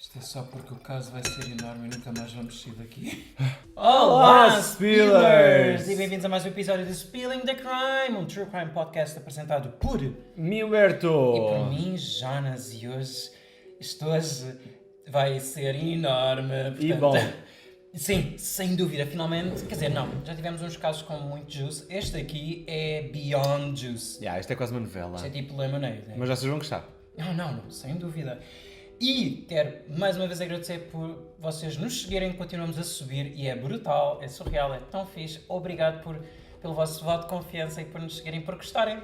Isto é só porque o caso vai ser enorme e nunca mais vamos sair daqui. Olá, Spillers! E bem-vindos a mais um episódio de Spilling the Crime, um True Crime Podcast apresentado por Milberto! e por mim, Jonas, e hoje vai ser enorme. E bom. Sim, sem dúvida, finalmente, quer dizer, não, já tivemos uns casos com muito juice, este aqui é Beyond Juice. Isto é quase uma novela. Isto é tipo Lemonade. É? Mas vocês vão gostar. Não, sem dúvida. E quero mais uma vez agradecer por vocês nos seguirem, continuamos a subir e é brutal, é surreal, é tão fixe. Obrigado pelo vosso voto de confiança e por nos seguirem, por gostarem.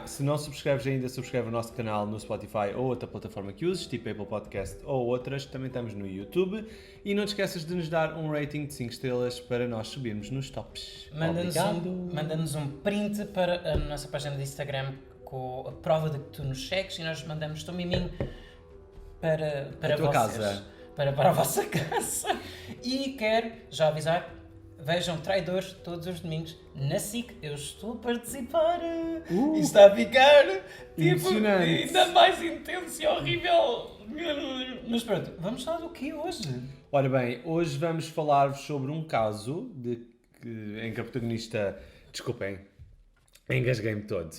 Se não subscreves ainda, subscreve o nosso canal no Spotify ou outra plataforma que uses, tipo Apple Podcast ou outras. Também estamos no YouTube. E não te esqueças de nos dar um rating de 5 estrelas para nós subirmos nos tops. Manda-nos um print para a nossa página de Instagram com a prova de que tu nos segues e nós mandamos-te um miminho para a tua vocês, casa. Para a vossa casa. E quero já avisar, vejam Traidores todos os domingos na SIC. Eu estou a participar. E está a ficar Emocionante. ainda mais intenso e horrível. Mas pronto, vamos falar do que hoje? Ora bem, hoje vamos falar-vos sobre um caso em que a protagonista... Desculpem, engasguei-me todo.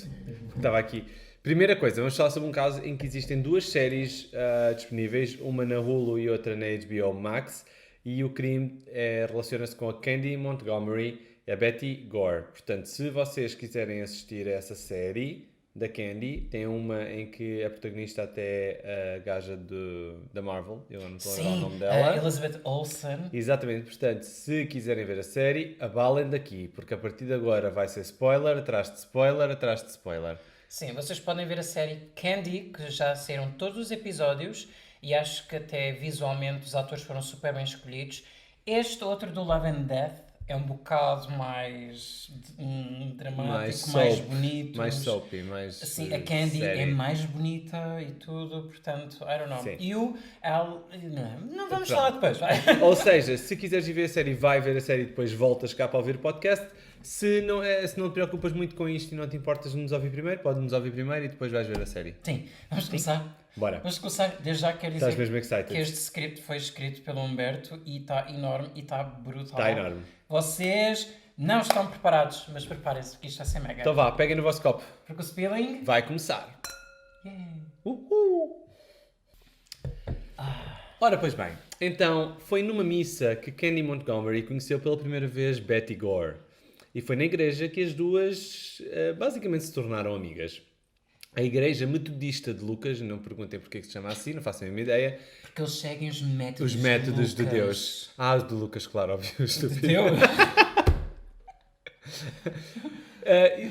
Estava aqui... Primeira coisa, vamos falar sobre um caso em que existem duas séries disponíveis, uma na Hulu e outra na HBO Max, e o crime relaciona-se com a Candy Montgomery e a Betty Gore. Portanto, se vocês quiserem assistir a essa série da Candy, tem uma em que a protagonista até é a gaja da Marvel, eu não estou a lembrar o nome dela. Elizabeth Olsen. Exatamente, portanto, se quiserem ver a série, abalem daqui, porque a partir de agora vai ser spoiler, atrás de spoiler, atrás de spoiler. Sim, vocês podem ver a série Candy, que já saíram todos os episódios e acho que até visualmente os atores foram super bem escolhidos. Este outro do Love and Death é um bocado mais dramático, mais bonito. Mais soapy, mais assim, a Candy série. é mais bonita e tudo, portanto, I don't know. Sim. E o Al... Não vamos Pronto. falar depois, vai. Ou seja, se quiseres ir ver a série, vai ver a série e depois voltas cá para ouvir o podcast. Se não te preocupas muito com isto e não te importas de nos ouvir primeiro, pode-nos ouvir primeiro e depois vais ver a série. Sim, vamos começar. Bora. Vamos começar, desde já quero dizer Estás mesmo excited? que este script foi escrito pelo Humberto e está enorme e está brutal. Está enorme. Vocês não estão preparados, mas preparem-se porque isto vai ser mega. Então vá, peguem no vosso copo. Porque o spilling... Vai começar. Yeah. Ora, pois bem. Então, foi numa missa que Candy Montgomery conheceu pela primeira vez Betty Gore. E foi na igreja que as duas basicamente se tornaram amigas. A Igreja Metodista de Lucas, não perguntem porque é que se chama assim, não faço a mesma ideia. Porque eles seguem os métodos De Deus. Os de Lucas, claro, óbvio. De Deus?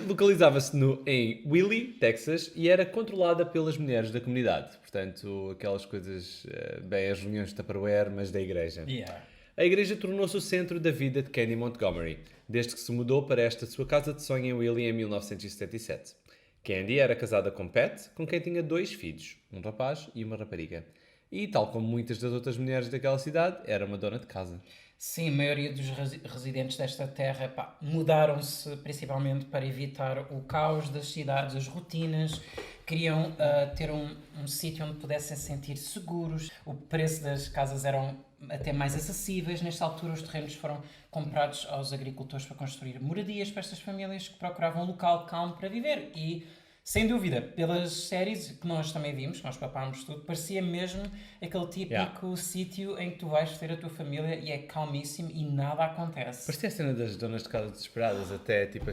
Localizava-se em Willie, Texas, e era controlada pelas mulheres da comunidade. Portanto, aquelas coisas, bem, as reuniões de Tupperware, mas da igreja. Yeah. A igreja tornou-se o centro da vida de Candy Montgomery, desde que se mudou para esta sua casa de sonho em Willie em 1977. Candy era casada com Pat, com quem tinha 2 filhos, um rapaz e uma rapariga. E, tal como muitas das outras mulheres daquela cidade, era uma dona de casa. Sim, a maioria dos residentes desta terra mudaram-se principalmente para evitar o caos das cidades, as rotinas. Queriam ter um sítio onde pudessem sentir seguros. O preço das casas eram até mais acessíveis. Nesta altura, os terrenos foram comprados aos agricultores para construir moradias para estas famílias que procuravam um local calmo para viver. E, sem dúvida, pelas séries que nós também vimos, que nós papámos tudo, parecia mesmo aquele típico sítio em que tu vais ter a tua família e é calmíssimo e nada acontece. Parecia a cena das donas de casa desesperadas, até tipo.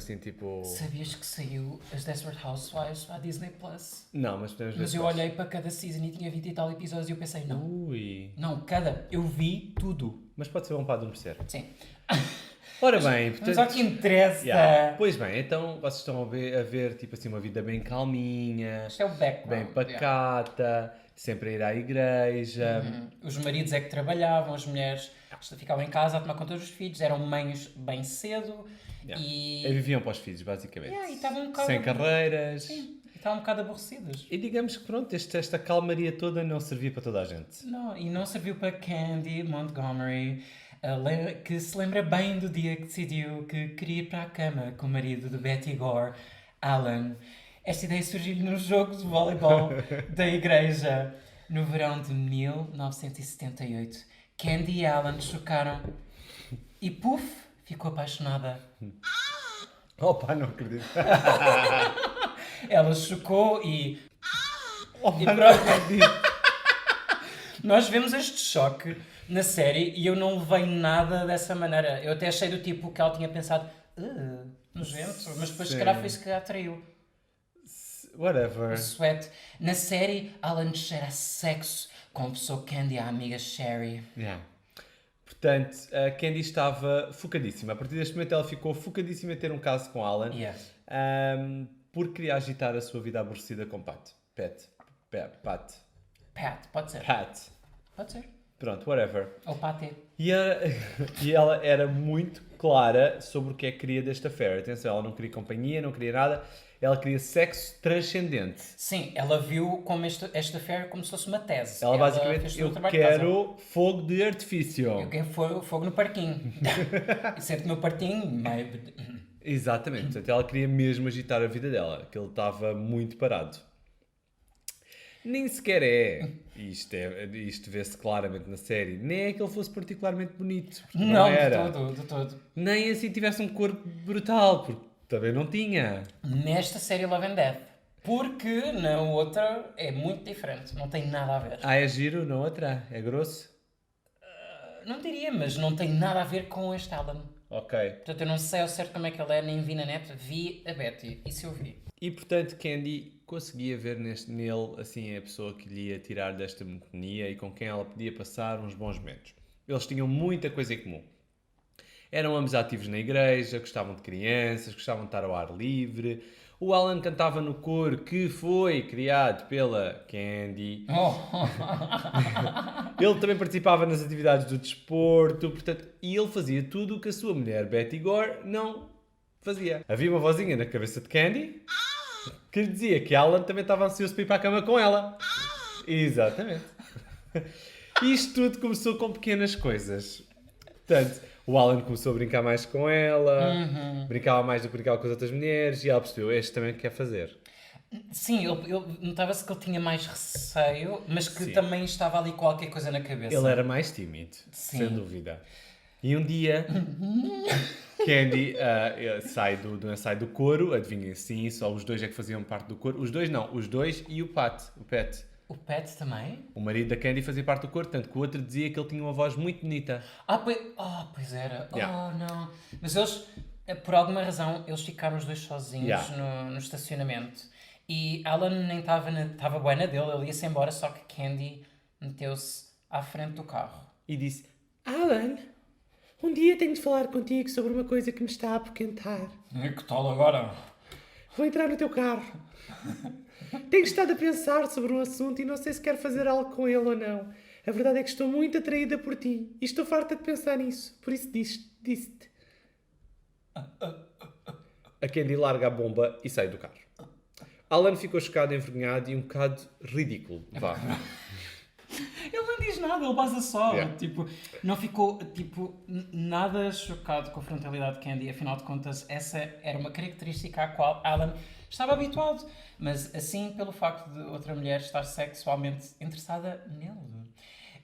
Sabias que saiu as Desperate Housewives à Disney Plus? Não, mas podemos ver. Mas eu olhei para cada season e tinha 20 e tal episódios e eu pensei, não. Ui. Não, eu vi tudo. Mas pode ser bom para adormecer. Sim. Ora bem, portanto... Mas ao que interessa. Yeah. Pois bem, então vocês estão a ver tipo assim, uma vida bem calminha, Isto é o background. bem pacata, sempre a ir à igreja. Os maridos é que trabalhavam, as mulheres ficavam em casa a tomar conta dos filhos, eram mães bem cedo e Viviam para os filhos, basicamente. e estavam um bocado... Sem carreiras. Sim, estavam um bocado aborrecidas. E digamos que pronto, esta calmaria toda não servia para toda a gente. Não, e não serviu para Candy Montgomery, que se lembra bem do dia que decidiu que queria ir para a cama com o marido de Betty Gore, Alan. Esta ideia surgiu no jogo de voleibol da igreja. No verão de 1978, Candy e Alan chocaram e Puff ficou apaixonada. Opa, não acredito. Ela chocou e Opa, E não pronto. acredito. nós vemos este choque na série e eu não levei nada dessa maneira. Eu até achei do tipo que ela tinha pensado, nojento, mas depois se calhar foi isso que a atraiu. Whatever. O sweat. Na série, Alan cheira a sexo, confessou Candy à amiga Sherry. Yeah. Portanto, a Candy estava focadíssima. A partir deste momento ela ficou focadíssima em ter um caso com Alan. Yes. Porque queria agitar a sua vida aborrecida com Pat. Pat. Pat, pode ser. Pat. Pode ser. Pronto, whatever. Ou Patê. E ela era muito clara sobre o que é que queria desta affair. Atenção, ela não queria companhia, não queria nada. Ela queria sexo transcendente. Sim, ela viu como esta affair como se fosse uma tese. Ela fez basicamente, todo o eu trabalho de casa. quero fogo de artifício. Eu quero fogo no parquinho. E sento no parquinho, Exatamente. Portanto, ela queria mesmo agitar a vida dela, que ele estava muito parado. Nem sequer é. Isto vê-se claramente na série. Nem é que ele fosse particularmente bonito. Porque não era. de todo. Nem assim tivesse um corpo brutal, porque também não tinha. Nesta série Love and Death. Porque na outra é muito diferente. Não tem nada a ver. Ah, é giro na outra? É grosso? Não diria, mas não tem nada a ver com este Alan. Ok. Portanto, eu não sei ao certo como é que ele é, nem vi na net. Vi a Betty. Isso eu vi. E portanto, Candy conseguia ver nele assim a pessoa que lhe ia tirar desta monotonia e com quem ela podia passar uns bons momentos. Eles tinham muita coisa em comum. Eram ambos ativos na igreja, gostavam de crianças, gostavam de estar ao ar livre. O Alan cantava no coro que foi criado pela Candy. Ele também participava nas atividades do desporto, portanto, e ele fazia tudo o que a sua mulher Betty Gore não fazia. Havia uma vozinha na cabeça de Candy que lhe dizia que Alan também estava ansioso para ir para a cama com ela. Exatamente. Isto tudo começou com pequenas coisas. Portanto, o Alan começou a brincar mais com ela, brincava mais do que brincava com as outras mulheres e ela percebeu, este também quer fazer. Sim, ele notava-se que ele tinha mais receio, mas que Sim. também estava ali qualquer coisa na cabeça. Ele era mais tímido, Sim. sem dúvida. E um dia, Candy sai do coro, adivinhem, sim, só os dois é que faziam parte do coro. Os dois não, os dois e o Pat. O Pat também? O marido da Candy fazia parte do coro, tanto que o outro dizia que ele tinha uma voz muito bonita. Pois era. Yeah. Oh, não. Mas eles, por alguma razão, eles ficaram os dois sozinhos Yeah. no estacionamento. E Alan nem estava bué na dele, ele ia-se embora, só que Candy meteu-se à frente do carro. E disse, Alan, um dia tenho de falar contigo sobre uma coisa que me está a apoquentar. E que tal agora? Vou entrar no teu carro. Tenho estado a pensar sobre um assunto e não sei se quero fazer algo com ele ou não. A verdade é que estou muito atraída por ti e estou farta de pensar nisso. Por isso disse-te. A Candy larga a bomba e sai do carro. Alan ficou chocado, envergonhado e um bocado ridículo. Vá. Ele não diz nada, ele passa só. Yeah. Tipo, não ficou nada chocado com a frontalidade de Candy. Afinal de contas, essa era uma característica à qual Alan estava habituado. Mas assim, pelo facto de outra mulher estar sexualmente interessada nele.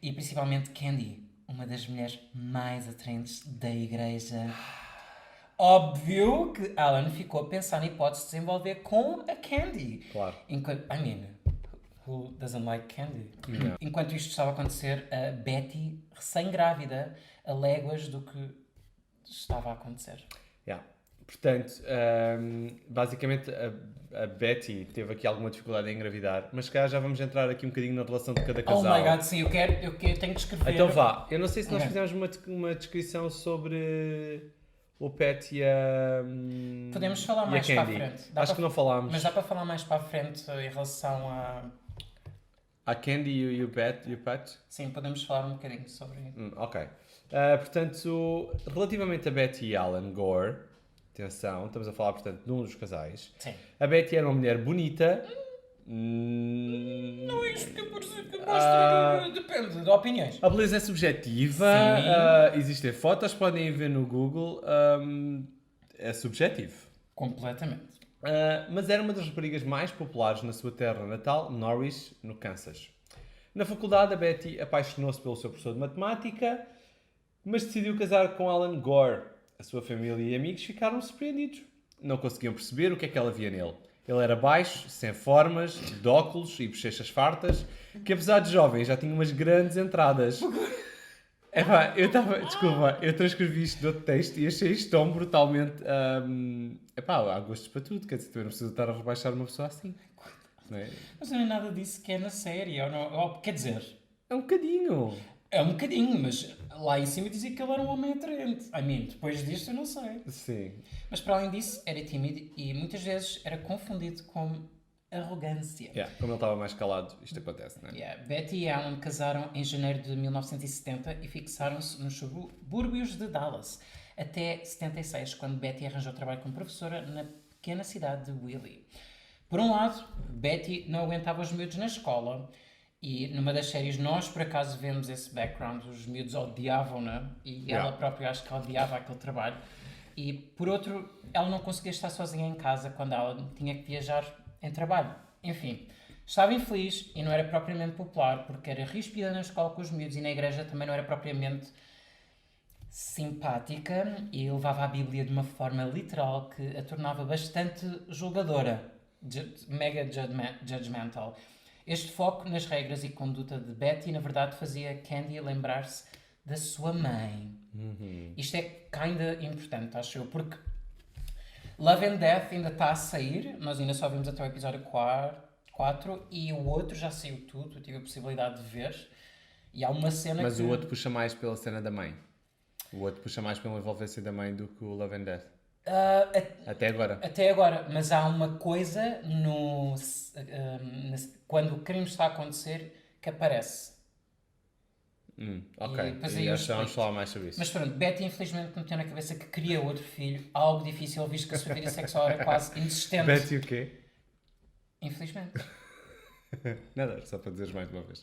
E principalmente Candy, uma das mulheres mais atraentes da igreja. Óbvio que Alan ficou a pensar na hipótese de se envolver com a Candy. Claro. Who doesn't like candy? Yeah. Enquanto isto estava a acontecer, a Betty, recém-grávida, a léguas do que estava a acontecer. Yeah. Portanto, basicamente a Betty teve aqui alguma dificuldade em engravidar, mas se calhar já vamos entrar aqui um bocadinho na relação de cada casal. Oh my god, sim, eu tenho que escrever. Então vá, eu não sei se nós Ok. fizemos uma descrição sobre o Pat e a Podemos falar e a mais para a Candy. frente. Acho que não falámos. Mas dá para falar mais para a frente em relação a... A Candy e o Pat? Sim, podemos falar um bocadinho sobre... Ok. Portanto, relativamente a Betty e Alan Gore, atenção, estamos a falar, portanto, de um dos casais. Sim. A Betty era uma mulher bonita. Não é isto que eu mostro, depende de opiniões. A beleza é subjetiva. Sim. Existem fotos, podem ver no Google. É subjetivo. Completamente. Mas era uma das raparigas mais populares na sua terra natal, Norris, no Kansas. Na faculdade, a Betty apaixonou-se pelo seu professor de matemática, mas decidiu casar com Alan Gore. A sua família e amigos ficaram surpreendidos. Não conseguiam perceber o que é que ela via nele. Ele era baixo, sem formas, de óculos e bochechas fartas, que apesar de jovem já tinha umas grandes entradas. Epá, desculpa, eu transcrevi isto de outro texto e achei isto tão brutalmente... epá, há gostos para tudo, quer dizer, tu não precisa estar a rebaixar uma pessoa assim. Não é? Mas não é nada disso que é na série, ou não, quer dizer... É um bocadinho. É um bocadinho, mas lá em cima dizia que ele era um homem atraente. Depois disto eu não sei. Sim. Mas para além disso, era tímido e muitas vezes era confundido com arrogância. Como ele estava mais calado, isto acontece, não é? Betty e Alan casaram em janeiro de 1970 e fixaram-se nos subúrbios de Dallas, até 76, quando Betty arranjou trabalho como professora na pequena cidade de Wheeling. Por um lado, Betty não aguentava os miúdos na escola. E numa das séries nós por acaso vemos esse background, os miúdos odiavam-na e ela própria acho que odiava aquele trabalho. E por outro, ela não conseguia estar sozinha em casa quando ela tinha que viajar em trabalho. Enfim, estava infeliz e não era propriamente popular porque era ríspida na escola com os miúdos e na igreja também não era propriamente simpática e levava a Bíblia de uma forma literal que a tornava bastante julgadora, mega judgmental. Este foco nas regras e conduta de Betty, na verdade, fazia Candy lembrar-se da sua mãe. Isto é kinda importante, acho eu, porque Love and Death ainda está a sair, nós ainda só vimos até o episódio 4 e o outro já saiu tudo, eu tive a possibilidade de ver. E há uma cena Mas o outro puxa mais pela cena da mãe. O outro puxa mais pela envolvência da mãe do que o Love and Death. Até agora. Até agora, mas há uma coisa quando o crime está a acontecer que aparece. Ok, e acho que vamos falar mais sobre isso. Mas pronto, Betty infelizmente meteu na cabeça que queria outro filho, algo difícil visto que a sua vida sexual era quase inexistente. Betty o quê? Infelizmente. Nada, só para dizeres mais uma vez.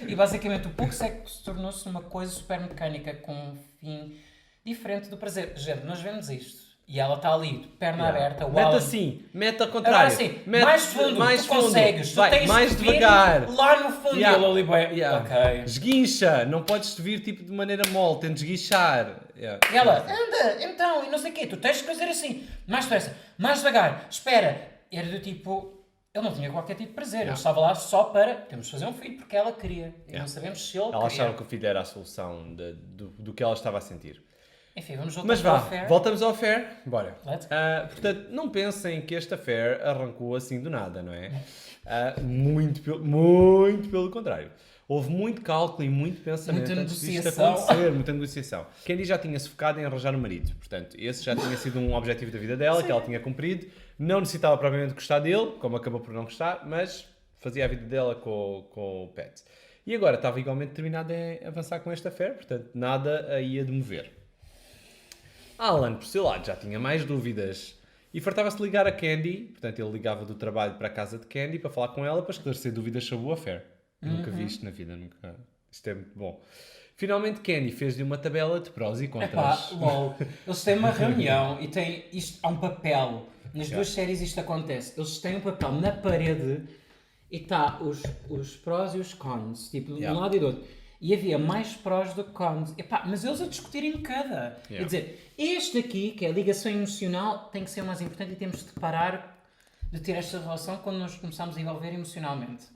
E basicamente o pouco sexo tornou-se uma coisa super mecânica com um fim diferente do prazer. Gente, nós vemos isto. E ela está ali, perna aberta. Mete Alan... assim, mete ao contrário. Agora sim, mete mais fundo, tu consegues. Vai, tu tens mais de vir devagar. lá no fundo. E ela ali bem... Ok. Esguincha, não podes vir tipo de maneira mole, tens de esguinchar. E ela, anda, então, e não sei o quê. Tu tens de fazer assim, mais depressa, mais devagar, espera. Era do tipo... Ele não tinha qualquer tipo de prazer. Ele estava lá só para... Temos de fazer um filho porque ela queria. E não sabemos se ele queria. Ela achava que o filho era a solução do que ela estava a sentir. Enfim, vamos voltar Mas ao affair. voltamos ao affair. Bora. Let's go. Portanto, não pensem que este affair arrancou assim do nada, não é? Muito pelo contrário. Houve muito cálculo e muito pensamento Muita antes disto negociação. acontecer, muita negociação. Candy já tinha-se focado em arranjar um marido, portanto, esse já tinha sido um objetivo da vida dela, que ela tinha cumprido. Não necessitava propriamente gostar dele, como acabou por não gostar, mas fazia a vida dela com o Pat. E agora estava igualmente determinada em avançar com esta affair, portanto, nada a ia de mover. Alan, por seu lado, já tinha mais dúvidas e fartava-se de ligar a Candy, portanto, ele ligava do trabalho para a casa de Candy para falar com ela, para esclarecer dúvidas sobre o affair. Nunca vi isto na vida, nunca. Isto é muito bom. Finalmente, Candy fez-lhe uma tabela de prós e contras. Eles têm uma reunião e têm isto, há um papel. Nas duas séries isto acontece. Eles têm um papel na parede e está os prós e os cons, tipo, de um lado e do outro. E havia mais prós do que cons. Mas eles a discutirem cada. Quer dizer, este aqui, que é a ligação emocional, tem que ser o mais importante e temos de parar de ter esta relação quando nos começamos a envolver emocionalmente.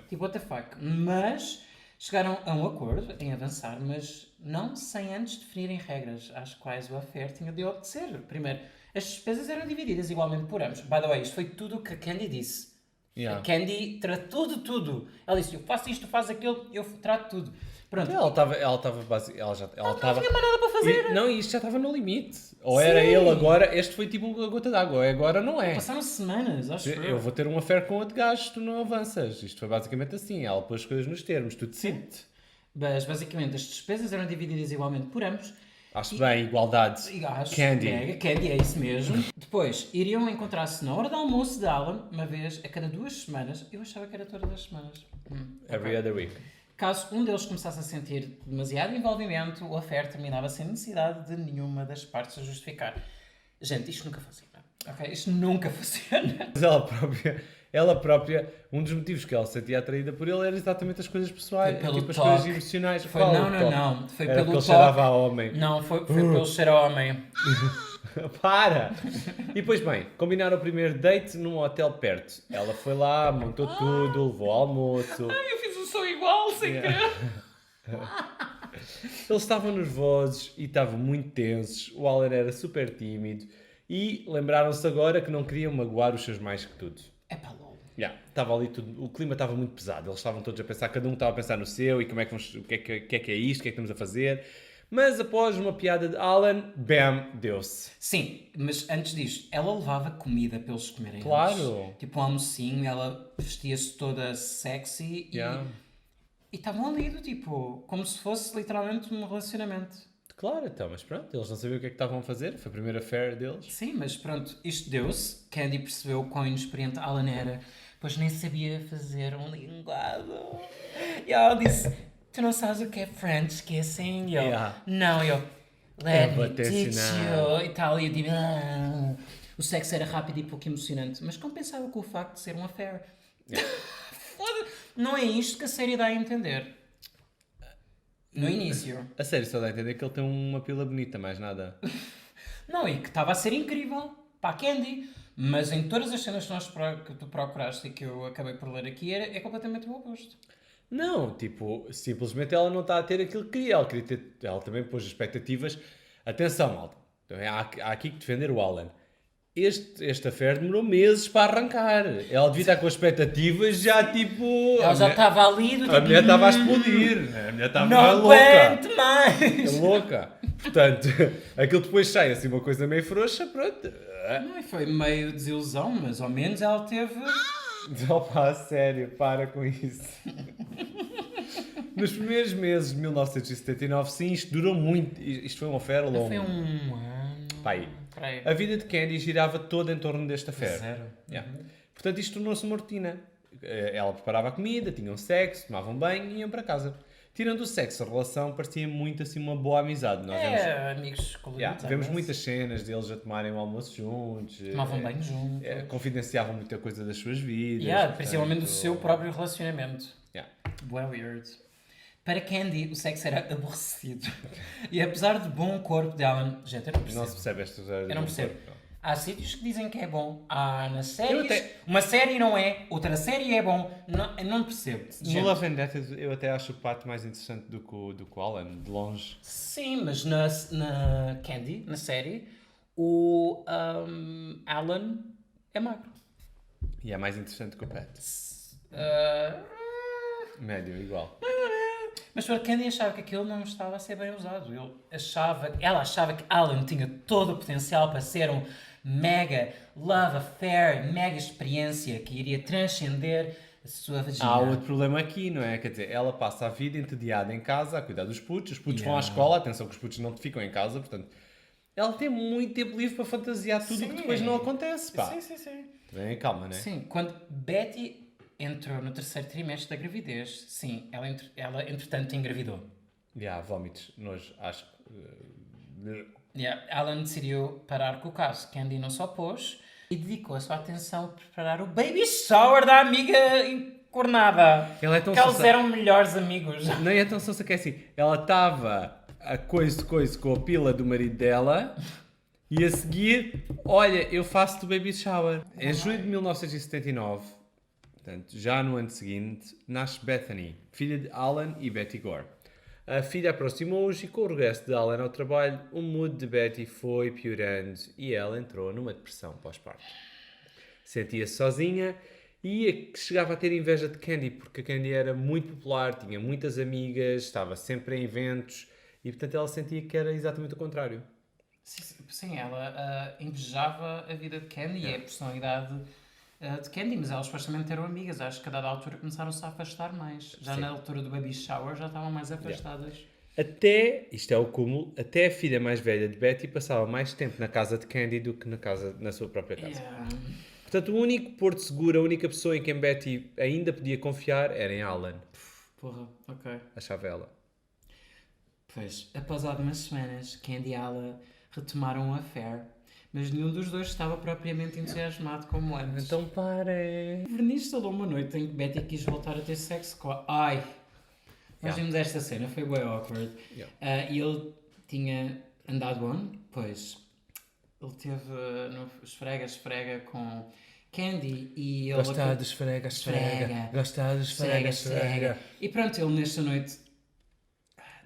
Tipo, what the fuck. Mas chegaram a um acordo em avançar, mas não sem antes definirem regras às quais o affair tinha de obedecer. Primeiro, as despesas eram divididas igualmente por ambos. By the way, isto foi tudo o que a Candy disse. A Candy tratou de tudo. Ela disse, eu faço isto, tu fazes aquilo, eu trato tudo. Pronto. Ela estava basicamente... Ela não tinha mais nada para fazer. E isto já estava no limite. Ou era ele agora, este foi tipo a gota d'água, agora não é. Passaram semanas, acho que eu vou ter um affair com outro gajo, tu não avanças. Isto foi basicamente assim, ela pôs as coisas nos termos, tu decides. Mas basicamente as despesas eram divididas igualmente por ambos. Acho bem, igualdade. Candy. Candy, é isso mesmo. Depois, iriam encontrar-se na hora do almoço de Alan, uma vez a cada 2 semanas. Eu achava que era todas as semanas. Every other week. Caso um deles começasse a sentir demasiado envolvimento, o affair terminava sem necessidade de nenhuma das partes a justificar. Gente, isto nunca funciona. Ok? Isto nunca funciona. Mas ela própria ela própria, um dos motivos que ela se sentia atraída por ele era exatamente as coisas pessoais, Foi pelo tipo as toque. coisas emocionais. Foi, Qual não, o não, toque? não. Foi Era pelo porque ele toque. cheirava a homem. Não, foi pelo cheiro ao homem. Para! E depois, bem, combinaram o primeiro date num hotel perto. Ela foi lá, montou tudo, levou ao almoço. Ai, eu fiz um som igual, sem querer. Eles estavam nervosos e estavam muito tensos. O Alan era super tímido. E lembraram-se agora que não queriam magoar os seus mais que tudo. É pá, lol. Estava ali tudo, o clima estava muito pesado. Eles estavam todos a pensar, cada um estava a pensar no seu e como é que vamos, o que é isto, o que é que estamos a fazer. Mas após uma piada de Alan, bam, deu-se. Sim, mas antes disto, ela levava comida para eles comerem. Claro. Antes. Tipo um almocinho, ela vestia-se toda sexy Yeah. e estavam ali, do tipo, como se fosse literalmente um relacionamento. Claro, então, mas pronto, eles não sabiam o que é que estavam a fazer. Foi a primeira affair deles. Sim, mas pronto, isto deu-se. Candy percebeu quão inexperiente Alan era, pois nem sabia fazer um linguado. E ela disse: Tu não sabes o que é French kissing? E eu, Yeah. não, let Eu vou me te teach ensinar. you. E tal, e eu digo, o sexo era rápido e pouco emocionante, mas compensava com o facto de ser um affair. Foda-se. Não é isto que a série dá a entender. No início. A sério, só dá a entender que ele tem uma pila bonita, mais nada. Não, e que estava a ser incrível para a Candy. Mas em todas as cenas que tu procuraste e que eu acabei por ler aqui, é completamente o oposto. Não, tipo, simplesmente ela não está a ter aquilo que queria. Ela queria ter, ela também pôs expectativas. Atenção, malta. Então, há aqui que defender o Alan. Este affair demorou meses para arrancar. Ela devia estar com expectativas já tipo. Ela já estava ali do tipo... A mulher estava a explodir. A mulher estava Não louca. aguento mais! É louca. Portanto, aquilo depois sai assim uma coisa meio frouxa, pronto. Não, foi meio desilusão, mas ao menos ela teve... Opa, a sério, para com isso. Nos primeiros meses de 1979, sim, isto durou muito. Isto foi uma affair longa. Foi um ano... Pai, Peraí. a vida de Candy girava toda em torno desta affair. Zero. Yeah. Portanto, isto tornou-se uma rotina. Ela preparava a comida, tinham sexo, tomavam banho e iam para casa. Tirando o sexo, a relação parecia muito assim uma boa amizade. Nós vemos, Amigos coloridos. yeah, vemos muitas cenas deles a tomarem o almoço juntos. Tomavam banho juntos. Confidenciavam muita coisa das suas vidas. Principalmente do portanto, seu próprio relacionamento. yeah. Bué weird. Para Candy, o sexo era aborrecido. E apesar de bom corpo de Alan... Gente, eu não percebo. Não se percebe esta Eu não percebo. Há sítios que dizem que é bom. Há nas Eu séries... até- Uma série não é, outra série é bom. Não, eu não percebo. No Gente, Love and Death eu até acho o Pato mais interessante do que o Alan, de longe. sim, mas na Candy, na série, o Alan é magro. E é mais interessante que o Pat. Ah, Médio, igual. Mas para Candy achava que aquilo não estava a ser bem usado. Ela achava que Alan tinha todo o potencial para ser um mega love affair, mega experiência que iria transcender a sua vagina. Há outro problema aqui, não é? Quer dizer, ela passa a vida entediada em casa a cuidar dos putos, os putos vão à Yeah. escola, atenção que os putos não ficam em casa, portanto, ela tem muito tempo livre para fantasiar tudo o que Sim. depois não acontece, pá. Sim. Bem, calma, né? Sim, quando Betty entrou no terceiro trimestre da gravidez, sim, ela entretanto engravidou. Vómitos, nojo, acho que... Alan decidiu parar com o caso. Candy não se opôs e dedicou a sua atenção a preparar o baby shower da amiga encornada. Ela é tão que eles sonsa. eram melhores amigos. Não é tão sonsa que é assim, ela estava a coisa com a pila do marido dela e a seguir, olha, eu faço-te o baby shower. Em junho de 1979, portanto, já no ano seguinte, nasce Bethany, filha de Alan e Betty Gore. A filha aproximou-os e com o regresso de Alan ao trabalho, o mood de Betty foi piorando e ela entrou numa depressão pós-parto. Sentia-se sozinha e chegava a ter inveja de Candy, porque a Candy era muito popular, tinha muitas amigas, estava sempre em eventos e, portanto, ela sentia que era exatamente o contrário. Sim, ela invejava a vida de Candy e a personalidade de Candy, mas elas supostamente eram amigas. Acho que a dada altura começaram-se a afastar mais. Já Sim. na altura do baby shower já estavam mais afastadas. Até, isto é o cúmulo, até a filha mais velha de Betty passava mais tempo na casa de Candy do que na sua própria casa. Yeah. Portanto, o único porto seguro, a única pessoa em quem Betty ainda podia confiar era em Alan, Porra, ok. achava ela. Pois, após algumas semanas, Candy e Alan retomaram o affair, mas nenhum dos dois estava propriamente entusiasmado como antes. Então parem. Verniz instalou uma noite em que Betty quis voltar a ter sexo com a... Ai! Nós vimos esta cena, foi bem awkward. E ele tinha andado onde? Pois, ele teve no esfrega com Candy e ele... Gostar de esfrega. Gostar de esfrega. E pronto, ele nesta noite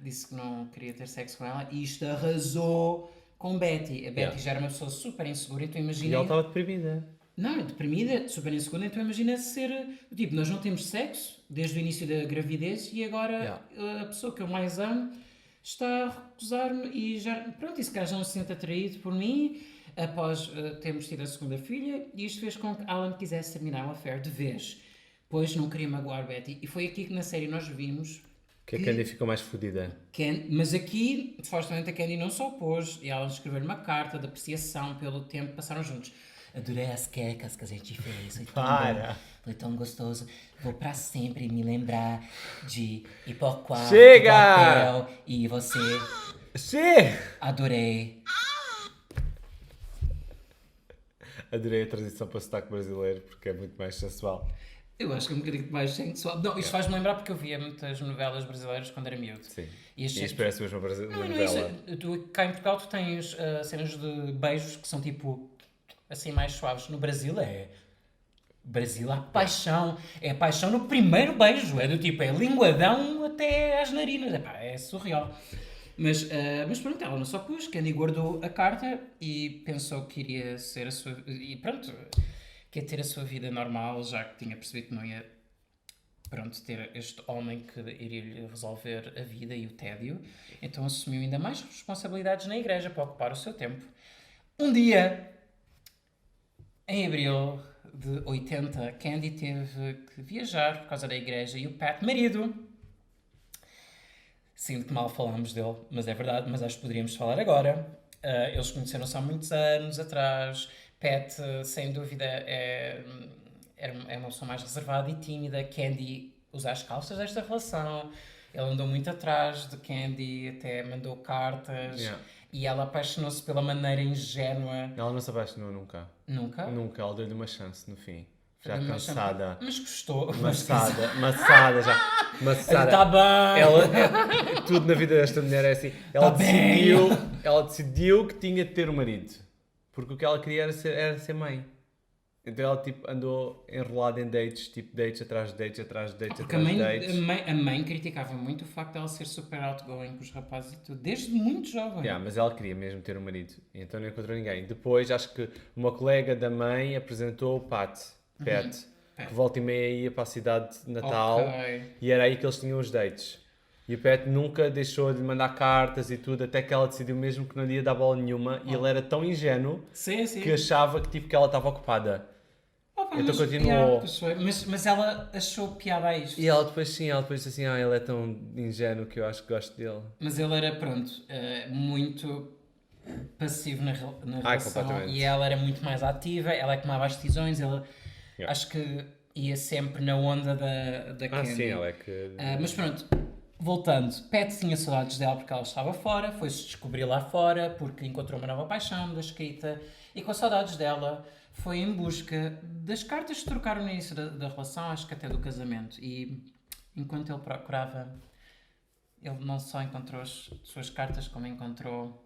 disse que não queria ter sexo com ela e isto arrasou com Betty. A Betty já era uma pessoa super insegura, então imagina... E ela estava deprimida. Não, deprimida, super insegura, então imagina ser... Tipo, nós não temos sexo desde o início da gravidez e agora a pessoa que eu mais amo está a recusar-me e já... Pronto, e se calhar já não se sente atraído por mim após termos tido a segunda filha e isto fez com que Alan quisesse terminar o affair de vez, pois não queria magoar Betty. E foi aqui que na série nós vimos... Que a Candy ficou mais fodida. Mas aqui, supostamente, a Candy não se opôs e ela escreveu-lhe uma carta de apreciação pelo tempo que passaram juntos. Adorei as quecas que a gente fez. Foi tão gostoso. Vou pra sempre me lembrar de ir pro quarto Chega! do hotel e você. Adorei. Adorei a transição para o sotaque brasileiro porque é muito mais sensual. Eu acho que é um bocadinho mais sensual. Não, isto faz-me lembrar porque eu via muitas novelas brasileiras quando era miúdo. Sim. E isto parece mesmo uma não, novela. Não é isso. Cá em Portugal tu tens cenas de beijos que são tipo assim mais suaves. No Brasil Brasil há paixão. É paixão no primeiro beijo. É do tipo, é linguadão até às narinas. É surreal. Mas pronto, ela não só pôs. Candy guardou a carta e pensou que iria ser a sua... E pronto, que ia ter a sua vida normal, já que tinha percebido que não ia, pronto, ter este homem que iria lhe resolver a vida e o tédio. Então assumiu ainda mais responsabilidades na igreja para ocupar o seu tempo. Um dia, em abril de 80, Candy teve que viajar por causa da igreja e o Pat, marido, sinto que mal falamos dele, mas é verdade, mas acho que poderíamos falar agora. Eles conheceram-se há muitos anos atrás. Pat, sem dúvida, é uma pessoa mais reservada e tímida. Candy usa as calças desta relação. Ele andou muito atrás de Candy, até mandou cartas. E ela apaixonou-se pela maneira ingênua. Ela não se apaixonou nunca. Nunca? Nunca, ela deu-lhe uma chance no fim. Já cansada. Mas gostou. Maçada já. Maçada. Está bem. Tudo na vida desta mulher é assim. Ela decidiu que tinha de ter um marido. Porque o que ela queria era ser mãe. Então ela tipo, andou enrolada em dates, tipo dates atrás de dates, atrás de dates, atrás de dates. A mãe criticava muito o facto de ela ser super outgoing com os rapazes e tudo, desde muito jovem. Mas ela queria mesmo ter um marido. Então não encontrou ninguém. Depois acho que uma colega da mãe apresentou o Pat, que volta e meia ia para a cidade de Natal e era aí que eles tinham os dates. E o Pat nunca deixou de lhe mandar cartas e tudo, até que ela decidiu mesmo que não ia dar bola nenhuma e ele era tão ingênuo que achava que ela estava ocupada. Então continuou. Mas ela achou piada a isto. E ela depois disse assim, ele é tão ingênuo que eu acho que gosto dele. Mas ele era, muito passivo na relação e ela era muito mais ativa, ela é que tomava as decisões, acho que ia sempre na onda da Candy. Sim, ela é que... mas pronto, voltando, Pat tinha saudades dela porque ela estava fora, foi-se descobrir lá fora porque encontrou uma nova paixão da escrita e com saudades dela foi em busca das cartas que trocaram no início da relação, acho que até do casamento. E enquanto ele procurava, ele não só encontrou as suas cartas, como encontrou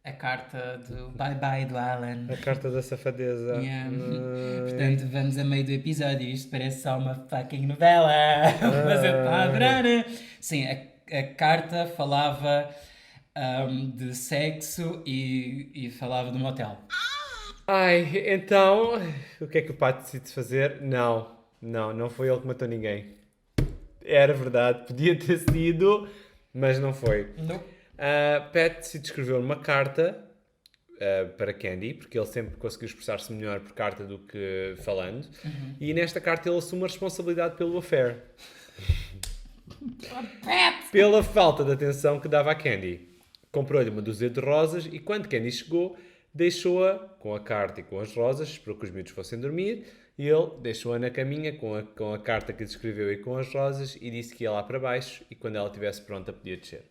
a carta do bye-bye do Alan. A carta da safadeza. Portanto, vamos a meio do episódio. Isto parece só uma fucking novela. Mas eu estou a adorar. Sim, a carta falava de sexo e falava de um motel. Então, o que é que o Pat decide fazer? Não foi ele que matou ninguém. Era verdade, podia ter sido, mas não foi. Não. Pat decide escrever uma carta para Candy, porque ele sempre conseguiu expressar-se melhor por carta do que falando. E nesta carta ele assume a responsabilidade pelo affair. Pela falta de atenção que dava a Candy. Comprou-lhe uma dúzia de rosas e quando Candy chegou, deixou-a com a carta e com as rosas, esperou que os miúdos fossem dormir, e ele deixou-a na caminha com a carta que lhe escreveu e com as rosas e disse que ia lá para baixo e quando ela estivesse pronta podia descer.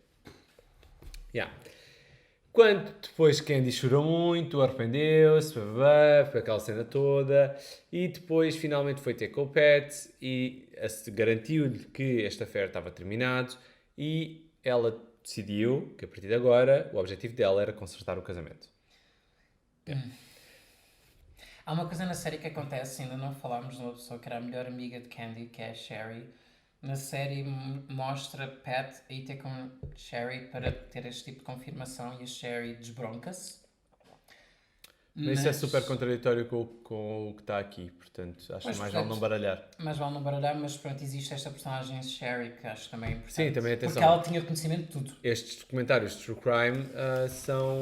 Quando depois Candy chorou muito, arrependeu-se, foi aquela cena toda, e depois finalmente foi ter com o Pat e garantiu-lhe que esta affair estava terminado e ela decidiu que a partir de agora o objetivo dela era consertar o casamento. Há uma coisa na série que acontece, ainda não falámos de uma pessoa que era a melhor amiga de Candy, que é a Sherry. Na série mostra Pat a ir ter com Sherry para ter este tipo de confirmação e a Sherry desbronca-se. Mas isso é super contraditório com o que está aqui, portanto, acho que mais vale não baralhar. Mais vale não baralhar, mas pronto, existe esta personagem Sherry que acho também é importante. Sim, também atenção. Porque ela tinha conhecimento de tudo. Estes documentários de True Crime são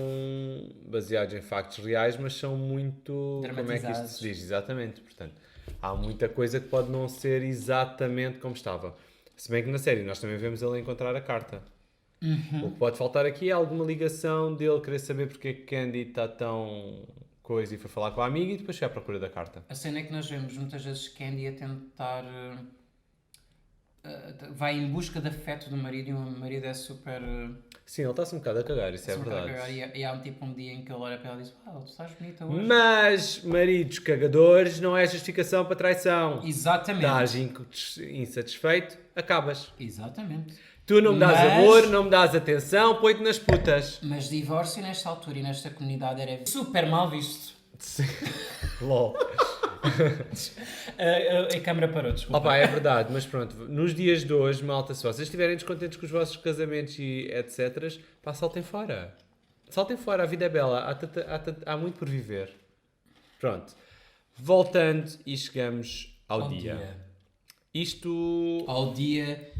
baseados em factos reais, mas são muito... Como é que isto se diz? Exatamente, portanto, há muita coisa que pode não ser exatamente como estava. Se bem que na série nós também vemos ele encontrar a carta. O que pode faltar aqui é alguma ligação dele querer saber porque é que Candy está tão... coisa e foi falar com a amiga e depois foi à procura da carta. A cena é que nós vemos muitas vezes Candy a tentar... vai em busca de afeto do marido e o marido é super... Sim, ele está-se um bocado a cagar, isso é verdade. E há um dia em que ele olha para ela e diz: tu estás bonita hoje. Mas maridos cagadores não é justificação para traição. Exatamente. Estás insatisfeito, acabas. Exatamente. Tu não me dás amor, não me dás atenção, põe-te nas putas. Mas divórcio nesta altura e nesta comunidade era super mal visto. Sim. LOL. A câmara parou, desculpa. Opa, é verdade, mas pronto, nos dias de hoje, malta, se vocês estiverem descontentes com os vossos casamentos e etc, pá, saltem fora. Saltem fora, a vida é bela, há muito por viver. Pronto. Voltando e chegamos ao dia. Ao dia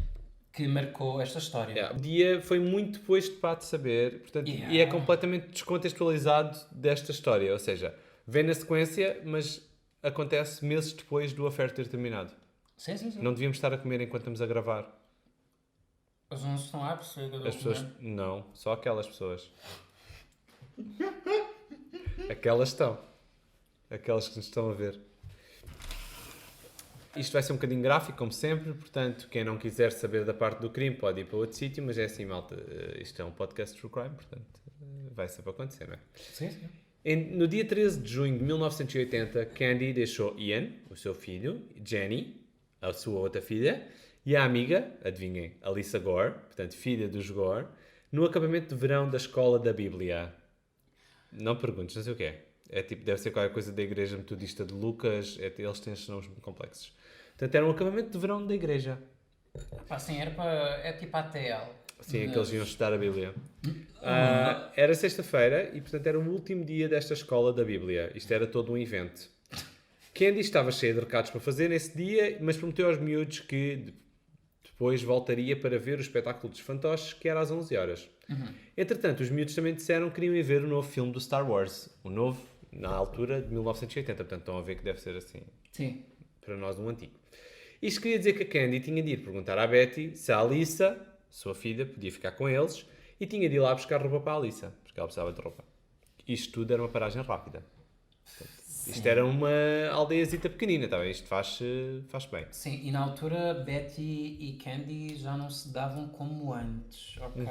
que marcou esta história. O dia foi muito depois de Pat saber, portanto, e é completamente descontextualizado desta história, ou seja, vem na sequência, mas acontece meses depois do affair ter terminado. Sim. Não devíamos estar a comer enquanto estamos a gravar. As pessoas estão a perceber. As pessoas... Não, só aquelas pessoas. Aquelas estão. Aquelas que nos estão a ver. Isto vai ser um bocadinho gráfico, como sempre, portanto, quem não quiser saber da parte do crime pode ir para outro sítio, mas é assim, malta, isto é um podcast True Crime, portanto, vai sempre acontecer, não é? Sim. No dia 13 de junho de 1980, Candy deixou Ian, o seu filho, Jenny, a sua outra filha, e a amiga, adivinhem, Alyssa Gore, portanto, filha dos Gore, no acampamento de verão da Escola da Bíblia. Não perguntes, não sei o que é. É tipo, deve ser qualquer coisa da Igreja Metodista de Lucas, eles têm estes nomes muito complexos. Portanto, era um acampamento de verão da igreja. Sim, é tipo ATL. Sim, mas... aqueles iam estudar a Bíblia. Era sexta-feira e, portanto, era o último dia desta escola da Bíblia. Isto era todo um evento. Candy estava cheia de recados para fazer nesse dia, mas prometeu aos miúdos que depois voltaria para ver o espetáculo dos fantoches, que era às 11 horas. Entretanto, os miúdos também disseram que queriam ir ver o novo filme do Star Wars. O novo, na altura, de 1980. Portanto, estão a ver que deve ser assim. Sim. Para nós, um antigo. Isto queria dizer que a Candy tinha de ir perguntar à Betty se a Alyssa, sua filha, podia ficar com eles e tinha de ir lá buscar roupa para a Alyssa, porque ela precisava de roupa. Isto tudo era uma paragem rápida. Portanto, isto era uma aldeiazita pequenina, tá bem? Isto faz bem. Sim, e na altura Betty e Candy já não se davam como antes, ok?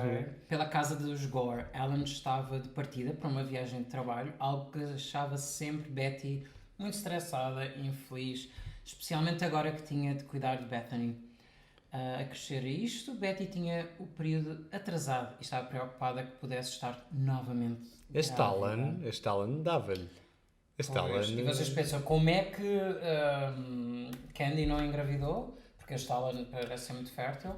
Pela casa dos Gore, Alan estava de partida para uma viagem de trabalho, algo que deixava sempre Betty muito estressada e infeliz, especialmente agora que tinha de cuidar de Bethany. A crescer a isto, Betty tinha o período atrasado e estava preocupada que pudesse estar novamente Este Alan dava-lhe. E vocês pensam, como é que Candy não engravidou? Porque este Alan parece ser muito fértil.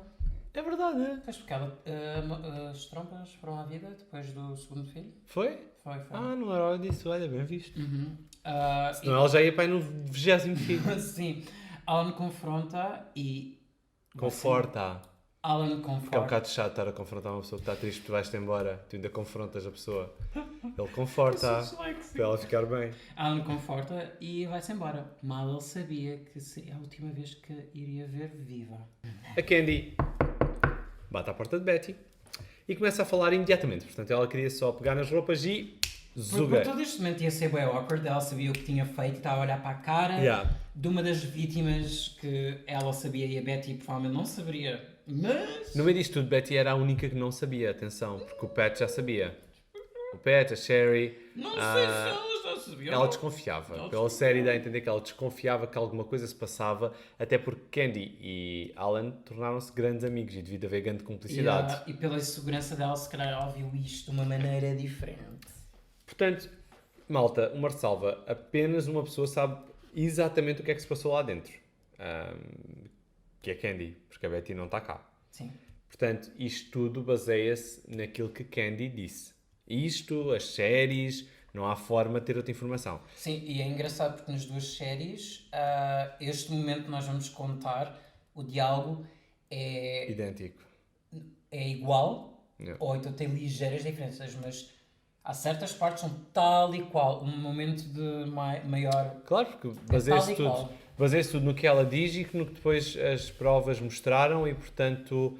É verdade, é? Pois porque as trompas foram à vida depois do segundo filho. Foi? Foi. Ah, não era hora disso, olha, bem visto. Senão E... ela já ia para aí no 20º filho. Sim. Alan confronta e... Conforta. Alan confronta. Porque é um bocado chato estar a confrontar uma pessoa que está triste, tu vais-te embora, tu ainda confrontas a pessoa. Ele conforta para ela ficar bem. Alan conforta e vai-se embora. Mal ele sabia que seria a última vez que iria ver viva. A Candy bate à porta de Betty e começa a falar imediatamente. Portanto, ela queria só pegar nas roupas e zuga. Porque todo este momento ia ser bem awkward. Ela sabia o que tinha feito e estava a olhar para a cara de uma das vítimas que ela sabia e a Betty provavelmente não saberia. Mas... No meio disto tudo, Betty era a única que não sabia, atenção, porque o Pat já sabia. O Pat, a Sherry. Não sei se ela já sabia. Ela desconfiava. Pela série dá a entender que ela desconfiava que alguma coisa se passava, até porque Candy e Alan tornaram-se grandes amigos e devido a haver grande cumplicidade. E pela insegurança dela, se calhar ela viu isto de uma maneira diferente. Portanto, malta, uma ressalva. Apenas uma pessoa sabe exatamente o que é que se passou lá dentro. Que é Candy, porque a Betty não está cá. Sim. Portanto, isto tudo baseia-se naquilo que Candy disse. Isto, as séries, não há forma de ter outra informação. Sim, e é engraçado porque nas duas séries, este momento que nós vamos contar, o diálogo é Idêntico. igual, Yeah. ou então tem ligeiras diferenças, mas há certas partes que são tal e qual, um momento de maior... Claro, porque tal e qual. baseia-se tudo no que ela diz e no que depois as provas mostraram e, portanto,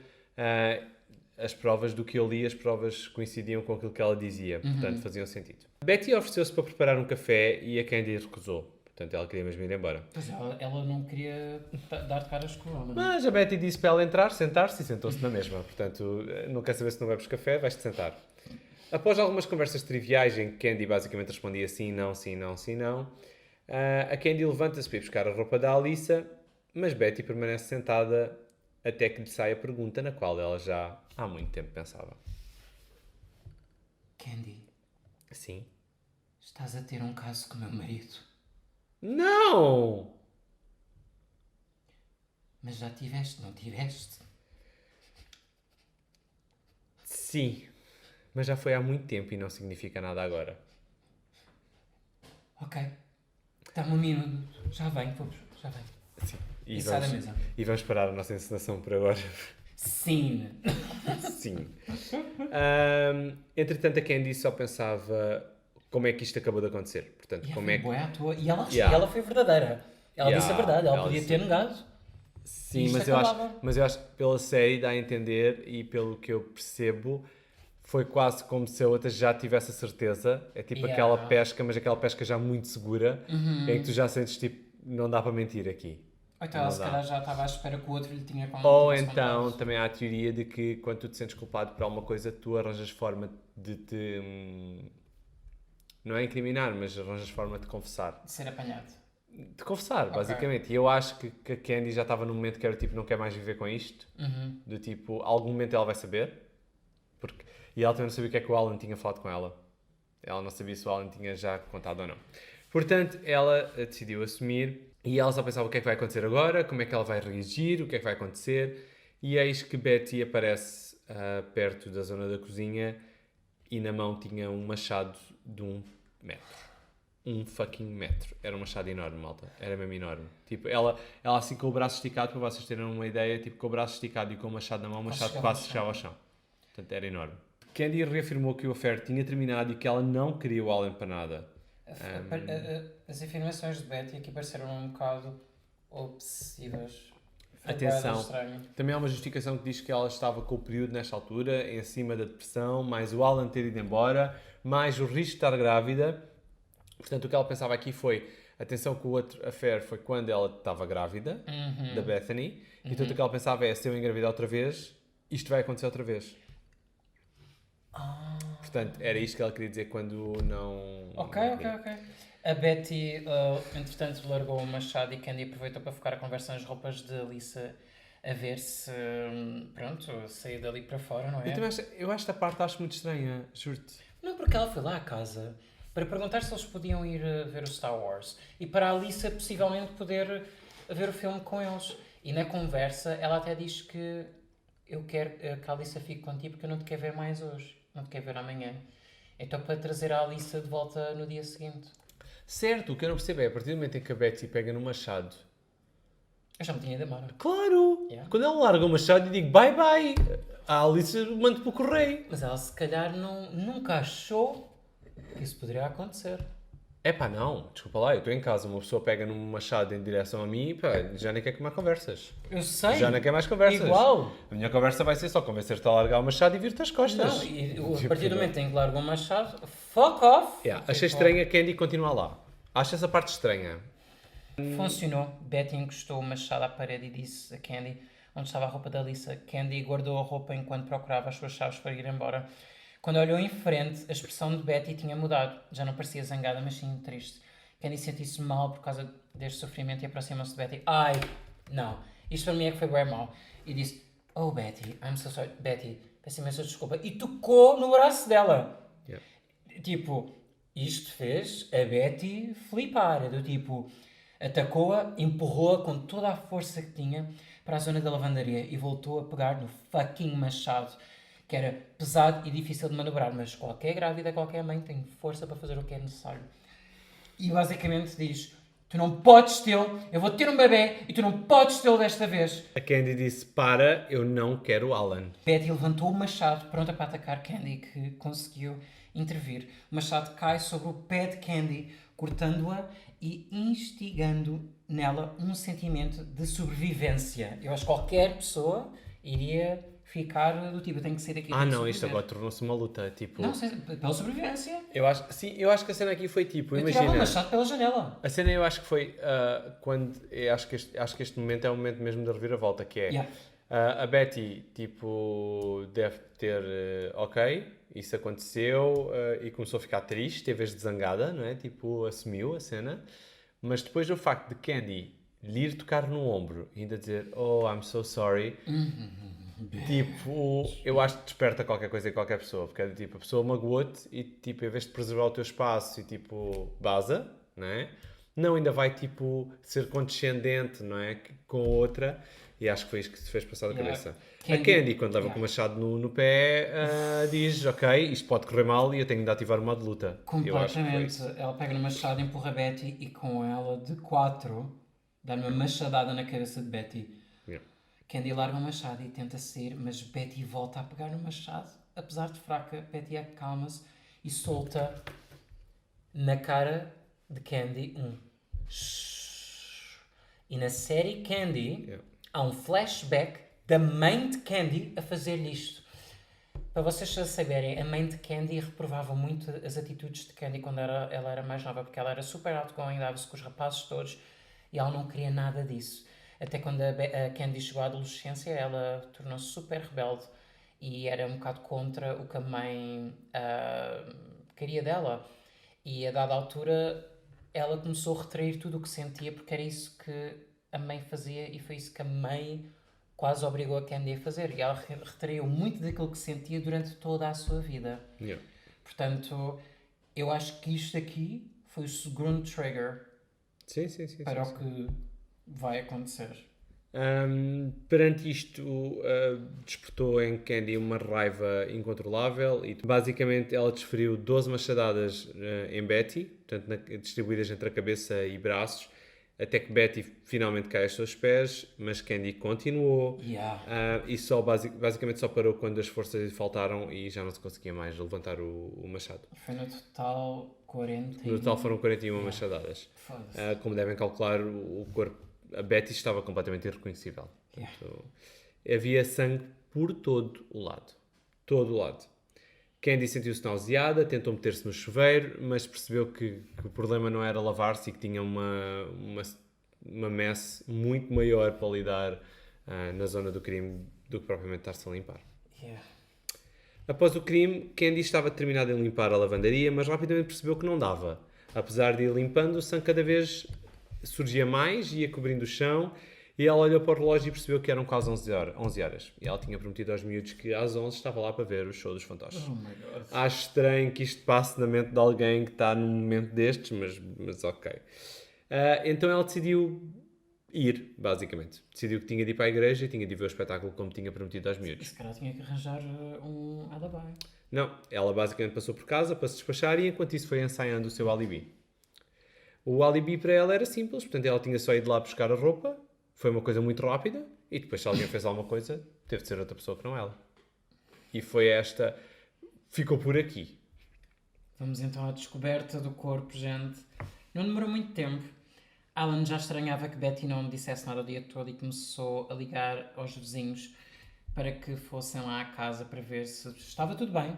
as provas do que eu li, as provas coincidiam com aquilo que ela dizia, portanto, faziam sentido. Betty ofereceu-se para preparar um café e a Candy recusou, portanto, ela queria mesmo ir embora. Pois ela não queria dar de caras com ela, não é? Mas a Betty disse para ela entrar, sentar-se e sentou-se na mesma, portanto, não quer saber se não bebes café, vais-te sentar. Após algumas conversas triviais em que Candy basicamente respondia sim, não, sim, não, sim, não, a Candy levanta-se para ir buscar a roupa da Alyssa, mas Betty permanece sentada até que lhe sai a pergunta na qual ela já há muito tempo pensava. Candy, Sim? estás a ter um caso com o meu marido, Não! mas já tiveste, não tiveste? Sim, mas já foi há muito tempo e não significa nada agora. Ok, dá-me um minuto, já venho, já venho. Sim. E sai da mesa. vamos parar a nossa encenação por agora. Sim. Sim. Entretanto, a Candy só pensava como é que isto acabou de acontecer. Portanto, como é que... à toa. E ela, Yeah. ela foi verdadeira. Ela disse a verdade, ela podia disse- ter negado. Sim, Isto mas acabava. eu acho que pela série dá a entender e pelo que eu percebo, foi quase como se a outra já tivesse a certeza. É tipo Yeah. aquela pesca, mas aquela pesca já muito segura, em que tu já sentes tipo, não dá para mentir aqui. Ou então ela Não se dá. calhar já estava à espera que o outro lhe tinha Ou tivesse então contado. também há a teoria de que quando tu te sentes culpado por alguma coisa, tu arranjas forma de te. Não é incriminar, mas arranjas forma de confessar. De ser apanhado. De confessar, basicamente. E eu acho que a Candy já estava num momento que era tipo, não quer mais viver com isto. Do tipo, algum momento ela vai saber. E ela também não sabia o que é que o Alan tinha falado com ela. Ela não sabia se o Alan tinha já contado ou não. Portanto, ela decidiu assumir e ela só pensava o que é que vai acontecer agora, como é que ela vai reagir, o que é que vai acontecer. E eis que Betty aparece perto da zona da cozinha e na mão tinha um machado de 1 metro. 1 fucking metro. Era um machado enorme, malta. Era mesmo enorme. Tipo, ela assim com o braço esticado, para vocês terem uma ideia, tipo, com o braço esticado e com o machado na mão, o machado quase chegava ao chão. Portanto, era enorme. Candy reafirmou que o affair tinha terminado e que ela não queria o Alan para nada. As afirmações de Betty aqui pareceram um bocado obsessivas. Foi Atenção. bué estranho. Também há uma justificação que diz que ela estava com o período nesta altura, em cima da depressão, mais o Alan ter ido embora, mais o risco de estar grávida. Portanto, o que ela pensava aqui foi, atenção que o outro affair foi quando ela estava grávida, da Bethany, e tudo o que ela pensava é, se eu engravidar outra vez, isto vai acontecer outra vez. Portanto, era isto que ela queria dizer quando não... Ok. A Betty, entretanto, largou o machado e Candy aproveitou para ficar a conversa nas roupas de Alyssa a ver se, pronto, sair dali para fora, não é? Eu esta parte acho muito estranha, juro-te. Não, porque ela foi lá à casa para perguntar se eles podiam ir ver o Star Wars e para a Alyssa possivelmente poder ver o filme com eles. E na conversa ela até diz que eu quero que a Alyssa fique contigo porque eu não te quero ver mais hoje, não te quero ver amanhã. Então para trazer a Alyssa de volta no dia seguinte. Certo, o que eu não percebo é, a partir do momento em que a Betty pega no machado... Eu já me tinha ido embora. Claro! Yeah. Quando ela larga o machado e digo bye bye, a Alice manda para o correio. Mas ela se calhar nunca achou que isso poderia acontecer. Epá, não, desculpa lá, eu estou em casa, uma pessoa pega num machado em direção a mim, pá, já nem quer mais conversas. Eu sei. Já não quer mais conversas. Igual. A minha conversa vai ser só convencer-te a largar o machado e vir-te as costas. Não, e a partir do momento em que largou o machado, fuck off. Yeah, achei estranha Candy continuar lá. Acho essa parte estranha. Funcionou. Betty encostou o machado à parede e disse a Candy onde estava a roupa da Alyssa. Candy guardou a roupa enquanto procurava as suas chaves para ir embora. Quando olhou em frente, a expressão de Betty tinha mudado. Já não parecia zangada, mas sim triste. Candy sentiu-se mal por causa deste sofrimento e aproximou-se de Betty. Ai, não. Isto para mim é que foi bem mau. E disse, oh Betty, I'm so sorry. Betty, peço imensa desculpa. E tocou no braço dela. Yeah. Tipo, isto fez a Betty flipar. Do tipo, atacou-a, empurrou-a com toda a força que tinha para a zona da lavandaria e voltou a pegar no fucking machado, que era pesado e difícil de manobrar, mas qualquer grávida, qualquer mãe tem força para fazer o que é necessário. E basicamente diz, tu não podes tê-lo, eu vou ter um bebê e tu não podes tê-lo desta vez. A Candy disse, para, eu não quero Alan. Betty levantou o machado, pronta para atacar Candy, que conseguiu intervir. O machado cai sobre o pé de Candy, cortando-a e instigando nela um sentimento de sobrevivência. Eu acho que qualquer pessoa iria ficar do tipo, eu tenho que sair daqui. Não, isto agora tornou-se uma luta, tipo... Não, pela sobrevivência. Eu acho que a cena aqui foi tipo, Eu tirava o imagina... machado pela janela. A cena eu acho que foi quando... Eu acho que este momento é o momento mesmo da reviravolta, que é... Yeah. A Betty, tipo, deve ter... ok, isso aconteceu e começou a ficar triste, em vez de zangada, não é? Tipo, assumiu a cena. Mas depois do facto de Candy lhe ir tocar no ombro e ainda dizer, oh, I'm so sorry... Tipo, eu acho que desperta qualquer coisa em qualquer pessoa, porque é tipo, a pessoa magoou-te e tipo, em vez de preservar o teu espaço e tipo, baza, não é? Não, ainda vai tipo, ser condescendente, não é? Com outra, e acho que foi isso que se fez passar na cabeça. A Candy, quando leva com o machado no pé, diz, ok, isto pode correr mal e eu tenho de ativar o modo de luta. Completamente. Ela pega no machado, empurra Betty e com ela de 4 dá-lhe uma machadada na cabeça de Betty. Yeah. Candy larga o machado e tenta sair, mas Betty volta a pegar no machado. Apesar de fraca, Betty acalma-se e solta na cara de Candy um shhh. E na série Candy há um flashback da mãe de Candy a fazer-lhe isto. Para vocês saberem, a mãe de Candy reprovava muito as atitudes de Candy quando ela era mais nova, porque ela era super outgoing, dava-se com os rapazes todos e ela não queria nada disso. Até quando a Candy chegou à adolescência, ela tornou-se super rebelde e era um bocado contra o que a mãe queria dela. E a dada altura, ela começou a retrair tudo o que sentia, porque era isso que a mãe fazia e foi isso que a mãe quase obrigou a Candy a fazer. E ela retraiu muito daquilo que sentia durante toda a sua vida. Yeah. Portanto, eu acho que isto aqui foi o segundo trigger para o que vai acontecer. Perante isto, despertou em Candy uma raiva incontrolável e basicamente ela desferiu 12 machadadas em Betty, portanto, distribuídas entre a cabeça e braços, até que Betty finalmente cai aos seus pés, mas Candy continuou e só, basicamente só parou quando as forças lhe faltaram e já não se conseguia mais levantar o machado. Foi no total 40. No total foram 41 machadadas. Como devem calcular, o corpo, a Betty estava completamente irreconhecível. Portanto, havia sangue por todo o lado. Todo o lado. Candy sentiu-se nauseada, tentou meter-se no chuveiro, mas percebeu que o problema não era lavar-se e que tinha uma mess muito maior para lidar na zona do crime do que propriamente estar-se a limpar. Após o crime, Candy estava determinada em limpar a lavandaria, mas rapidamente percebeu que não dava. Apesar de ir limpando, o sangue cada vez surgia mais, ia cobrindo o chão, e ela olhou para o relógio e percebeu que eram quase 11 horas. E ela tinha prometido aos miúdos que às 11 estava lá para ver o show dos fantoches. Oh my God. Acho estranho que isto passe na mente de alguém que está num momento destes, mas ok. Então ela decidiu ir, basicamente. Decidiu que tinha de ir para a igreja e tinha de ver o espetáculo como tinha prometido aos miúdos. Esse cara tinha que arranjar um alibi. Não, ela basicamente passou por casa para se despachar e enquanto isso foi ensaiando o seu alibi. O alibi para ela era simples, portanto ela tinha só ido lá buscar a roupa, foi uma coisa muito rápida e depois se alguém fez alguma coisa, teve de ser outra pessoa que não ela. E foi esta, ficou por aqui. Vamos então à descoberta do corpo, gente. Não demorou muito tempo. Alan já estranhava que Betty não me dissesse nada o dia todo e começou a ligar aos vizinhos para que fossem lá à casa para ver se estava tudo bem.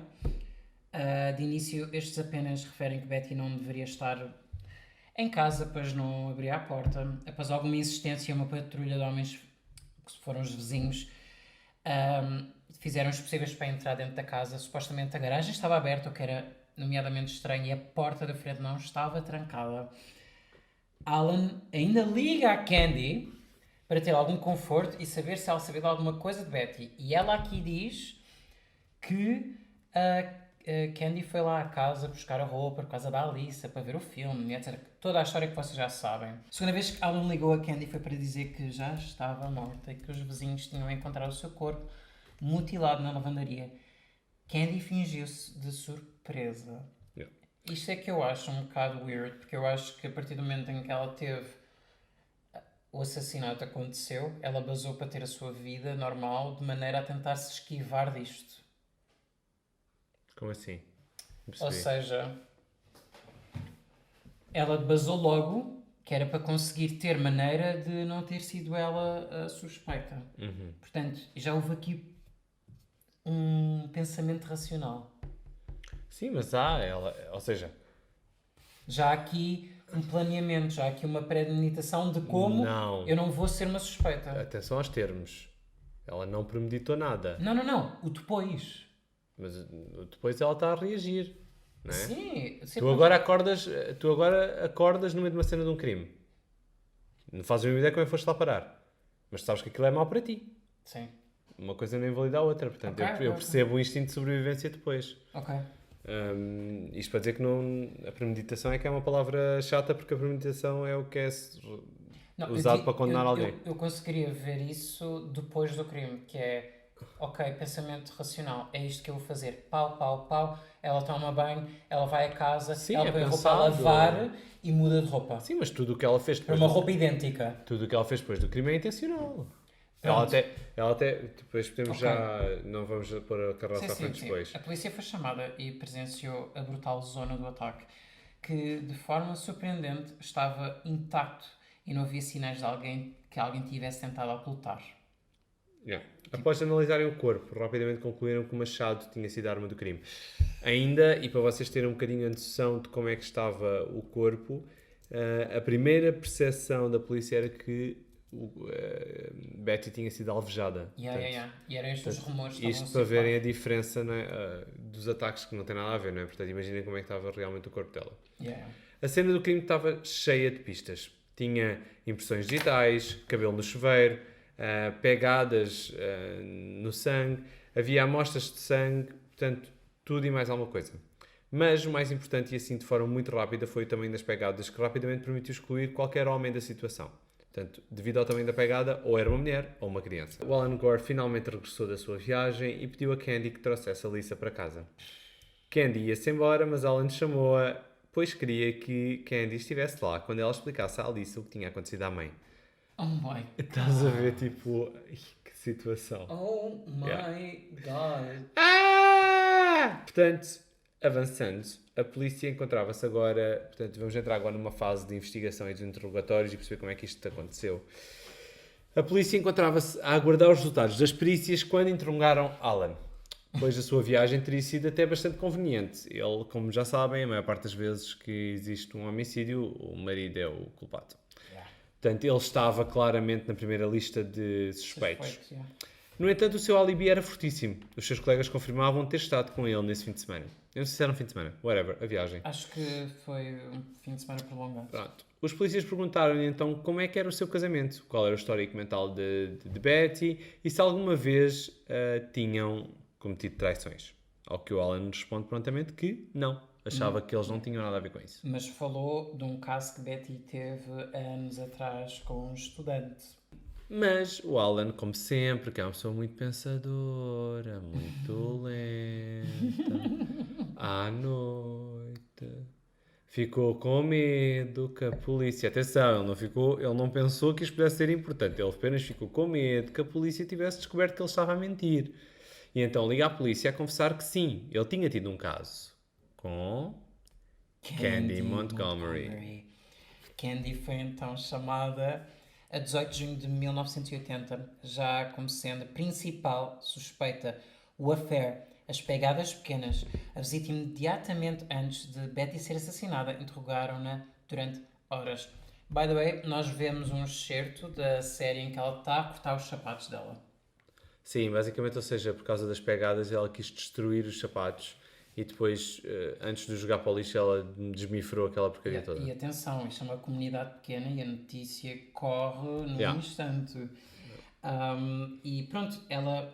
De início, estes apenas referem que Betty não deveria estar em casa, pois não abria a porta. Após alguma insistência, uma patrulha de homens, que foram os vizinhos, fizeram os possíveis para entrar dentro da casa. Supostamente a garagem estava aberta, o que era nomeadamente estranho, e a porta da frente não estava trancada. Alan ainda liga à Candy para ter algum conforto e saber se ela sabia de alguma coisa de Betty. E ela aqui diz que a Candy foi lá à casa buscar a roupa por causa da Alissa, para ver o filme, etc. Toda a história que vocês já sabem. A segunda vez que Alan ligou a Candy foi para dizer que já estava morta e que os vizinhos tinham encontrado o seu corpo mutilado na lavandaria. Candy fingiu-se de surpresa. Yeah. Isto é que eu acho um bocado weird, porque eu acho que a partir do momento em que ela teve o assassinato aconteceu, ela basou para ter a sua vida normal de maneira a tentar se esquivar disto. Como assim? Não Ou percebi. seja, ela basou logo que era para conseguir ter maneira de não ter sido ela a suspeita. Uhum. Portanto, já houve aqui um pensamento racional. Sim, mas ou seja, Já há aqui um planeamento, já há aqui uma premeditação de como Não. eu não vou ser uma suspeita. atenção aos termos. Ela não premeditou nada. Não. O depois. Mas depois ela está a reagir. Não é? Sim. Tu agora acordas no meio de uma cena de um crime. Não fazes a mínima ideia como é que foste lá parar. Mas tu sabes que aquilo é mau para ti. Sim. Uma coisa não invalida a outra. Portanto, Ok, eu ok. percebo o instinto de sobrevivência depois. Ok. Isto para dizer que a premeditação é que é uma palavra chata, porque a premeditação é o que é Não, usado para condenar alguém. Eu conseguiria ver isso depois do crime, que é, ok, pensamento racional, é isto que eu vou fazer, pau, pau, pau, ela toma banho, ela vai a casa, Sim, ela é põe a roupa a pensado. lavar e muda de roupa. Sim, mas tudo o que ela fez Para depois uma roupa idêntica. tudo o que ela fez depois do crime é intencional. Pronto. Ela até, depois podemos Ok. já, não vamos pôr a carroça à frente depois. A polícia foi chamada e presenciou a brutal zona do ataque, que de forma surpreendente estava intacto e não havia sinais de que alguém tivesse tentado ocultar. Yeah. Após analisarem o corpo, rapidamente concluíram que o machado tinha sido a arma do crime. Ainda, e para vocês terem um bocadinho a noção de como é que estava o corpo, a primeira percepção da polícia era que Betty tinha sido alvejada. E eram estes os rumores que Isto estavam para a verem a circular. diferença, não é, dos ataques, que não tem nada a ver, não é? Portanto, imaginem como é que estava realmente o corpo dela. Yeah. A cena do crime estava cheia de pistas. Tinha impressões digitais, cabelo no chuveiro, pegadas no sangue, havia amostras de sangue, portanto, tudo e mais alguma coisa. Mas o mais importante, e assim de forma muito rápida, foi o tamanho das pegadas, que rapidamente permitiu excluir qualquer homem da situação. Portanto, devido ao tamanho da pegada, ou era uma mulher ou uma criança. O Alan Gore finalmente regressou da sua viagem e pediu a Candy que trouxesse a Lisa para casa. Candy ia-se embora, mas Alan chamou-a, pois queria que Candy estivesse lá quando ela explicasse à Lisa o que tinha acontecido à mãe. Oh my Estás a ver, tipo, ai, que situação. Oh my God. Portanto, avançando, a polícia encontrava-se agora, portanto, vamos entrar agora numa fase de investigação e de interrogatórios e perceber como é que isto aconteceu. A polícia encontrava-se a aguardar os resultados das perícias quando interrogaram Alan, pois a sua viagem teria sido até bastante conveniente. Ele, como já sabem, a maior parte das vezes que existe um homicídio, o marido é o culpado. Portanto, ele estava claramente na primeira lista de suspeitos. No entanto, o seu alibi era fortíssimo. Os seus colegas confirmavam ter estado com ele nesse fim de semana. Eu não sei se era um fim de semana. Whatever, a viagem. Acho que foi um fim de semana prolongado. Pronto. Os polícias perguntaram-lhe então como é que era o seu casamento, qual era o histórico mental de Betty e se alguma vez tinham cometido traições. Ao que o Alan responde prontamente que não. Achava que eles não tinham nada a ver com isso. Mas falou de um caso que Betty teve anos atrás com um estudante. Mas o Alan, como sempre, que é uma pessoa muito pensadora, muito lenta, à noite, ficou com medo que a polícia... Atenção, ele não pensou que isto pudesse ser importante, ele apenas ficou com medo que a polícia tivesse descoberto que ele estava a mentir. E então liga à polícia a confessar que sim, ele tinha tido um caso com Candy Montgomery. Candy foi então chamada a 18 de junho de 1980, já como sendo a principal suspeita. O affair, as pegadas pequenas, a visita imediatamente antes de Betty ser assassinada, interrogaram-na durante horas. By the way, nós vemos um excerto da série em que ela está a cortar os sapatos dela. Sim, basicamente, ou seja, por causa das pegadas, ela quis destruir os sapatos e depois, antes de jogar para o lixo, ela desmifrou aquela porcaria toda. E atenção, isto é uma comunidade pequena e a notícia corre num Yeah. instante. E pronto, ela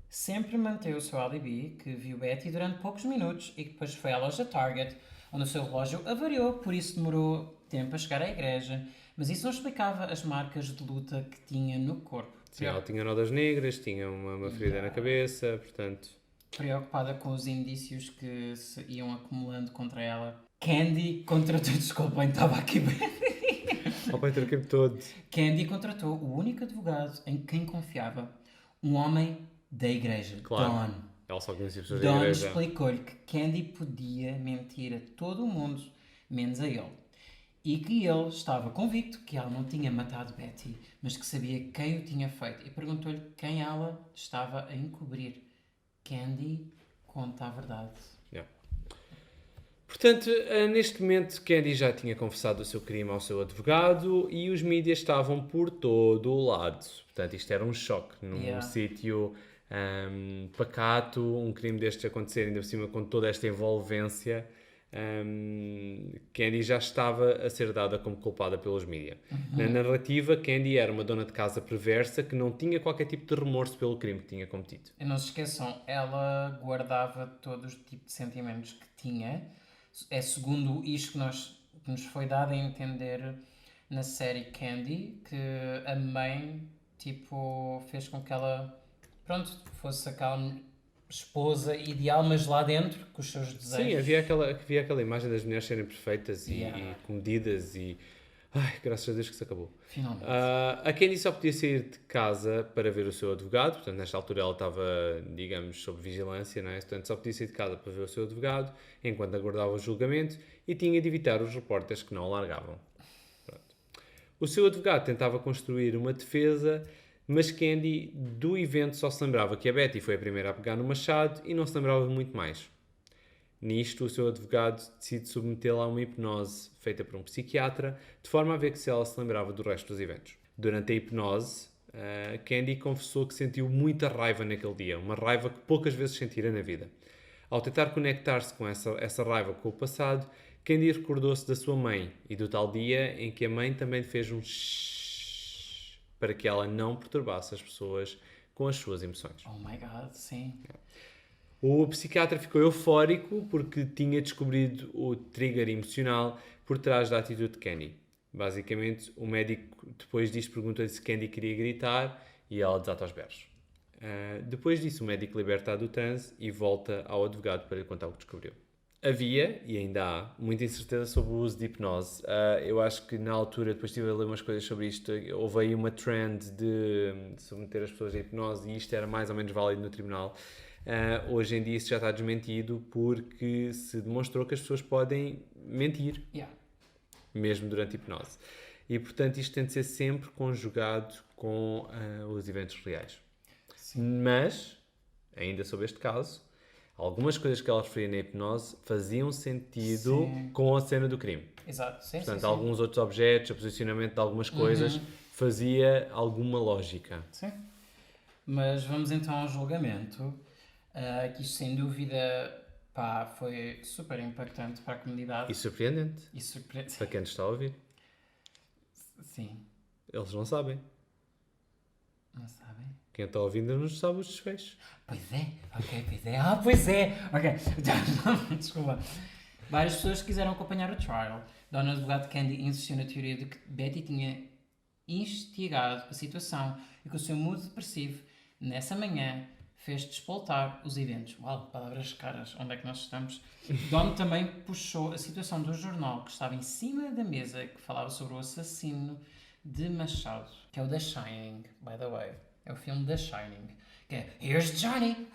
sempre manteve o seu alibi, que viu Betty durante poucos minutos e que depois foi à loja Target, onde o seu relógio avariou, por isso demorou tempo a chegar à igreja. Mas isso não explicava as marcas de luta que tinha no corpo. Sim, ela tinha nodas negras, tinha uma ferida na cabeça, portanto... Preocupada com os indícios que se iam acumulando contra ela. Candy contratou, desculpem, estava aqui bem. Ao pai ter o tempo todo. Candy contratou o único advogado em quem confiava, um homem da igreja, Claro. Don. Ela só conhecia pessoas da Don igreja. explicou-lhe que Candy podia mentir a todo o mundo, menos a ele. E que ele estava convicto que ela não tinha matado Betty, mas que sabia quem o tinha feito. E perguntou-lhe quem ela estava a encobrir. Candy conta a verdade. Yeah. Portanto, neste momento, Candy já tinha confessado o seu crime ao seu advogado e os mídias estavam por todo o lado. Portanto, isto era um choque num sítio pacato, um crime destes acontecer, ainda por cima com toda esta envolvência. Candy já estava a ser dada como culpada pelos mídias. Na narrativa, Candy era uma dona de casa perversa que não tinha qualquer tipo de remorso pelo crime que tinha cometido. E não se esqueçam, ela guardava todo o tipo de sentimentos que tinha. É segundo isto que nos foi dado a entender na série Candy, que a mãe, tipo, fez com que ela, pronto, fosse aquela esposa ideal, mas lá dentro, com os seus desejos. Sim, havia aquela imagem das mulheres serem perfeitas e comedidas e... Ai, graças a Deus que se acabou. Finalmente. A Candy só podia sair de casa para ver o seu advogado, portanto, nesta altura ela estava, digamos, sob vigilância, não é? Portanto, só podia sair de casa para ver o seu advogado, enquanto aguardava o julgamento, e tinha de evitar os repórteres que não o largavam. Pronto. O seu advogado tentava construir uma defesa, mas Candy, do evento, só se lembrava que a Betty foi a primeira a pegar no machado e não se lembrava de muito mais. Nisto, o seu advogado decide submetê-la a uma hipnose feita por um psiquiatra, de forma a ver que se ela se lembrava do resto dos eventos. Durante a hipnose, Candy confessou que sentiu muita raiva naquele dia, uma raiva que poucas vezes sentira na vida. Ao tentar conectar-se com essa raiva com o passado, Candy recordou-se da sua mãe e do tal dia em que a mãe também lhe fez um shhh para que ela não perturbasse as pessoas com as suas emoções. Oh my God, sim. O psiquiatra ficou eufórico porque tinha descobrido o trigger emocional por trás da atitude de Candy. Basicamente, o médico depois disto perguntou-lhe se Candy queria gritar e ela desata aos berros. Depois disso, o médico liberta-a do transe e volta ao advogado para lhe contar o que descobriu. Havia, e ainda há, muita incerteza sobre o uso de hipnose. Eu acho que na altura, depois estive a ler umas coisas sobre isto, houve aí uma trend de submeter as pessoas a hipnose e isto era mais ou menos válido no tribunal. Hoje em dia isso já está desmentido porque se demonstrou que as pessoas podem mentir, mesmo durante a hipnose. E portanto isto tem de ser sempre conjugado com os eventos reais. Sim. Mas, ainda sobre este caso, algumas coisas que ela referia na hipnose faziam sentido com a cena do crime. Exato. Sim, portanto, alguns outros objetos, o posicionamento de algumas coisas fazia alguma lógica. Sim. Mas vamos então ao julgamento. Que isto sem dúvida foi super impactante para a comunidade. E surpreendente. Para quem nos está a ouvir. Sim. Eles não sabem. Não sabem? Quem está ouvindo não sabe os desfechos. Pois é. Ok, pois é. Pois é. Ok. Desculpa. Várias pessoas quiseram acompanhar o trial. Dona advogado Candy insistiu na teoria de que Betty tinha instigado a situação e que o seu mood depressivo, nessa manhã, fez despoltar os eventos. Uau, palavras caras, onde é que nós estamos? Don também puxou a situação do jornal que estava em cima da mesa, que falava sobre o assassino de Machado, que é o The Shining, by the way. É o filme The Shining. Que é, here's Johnny!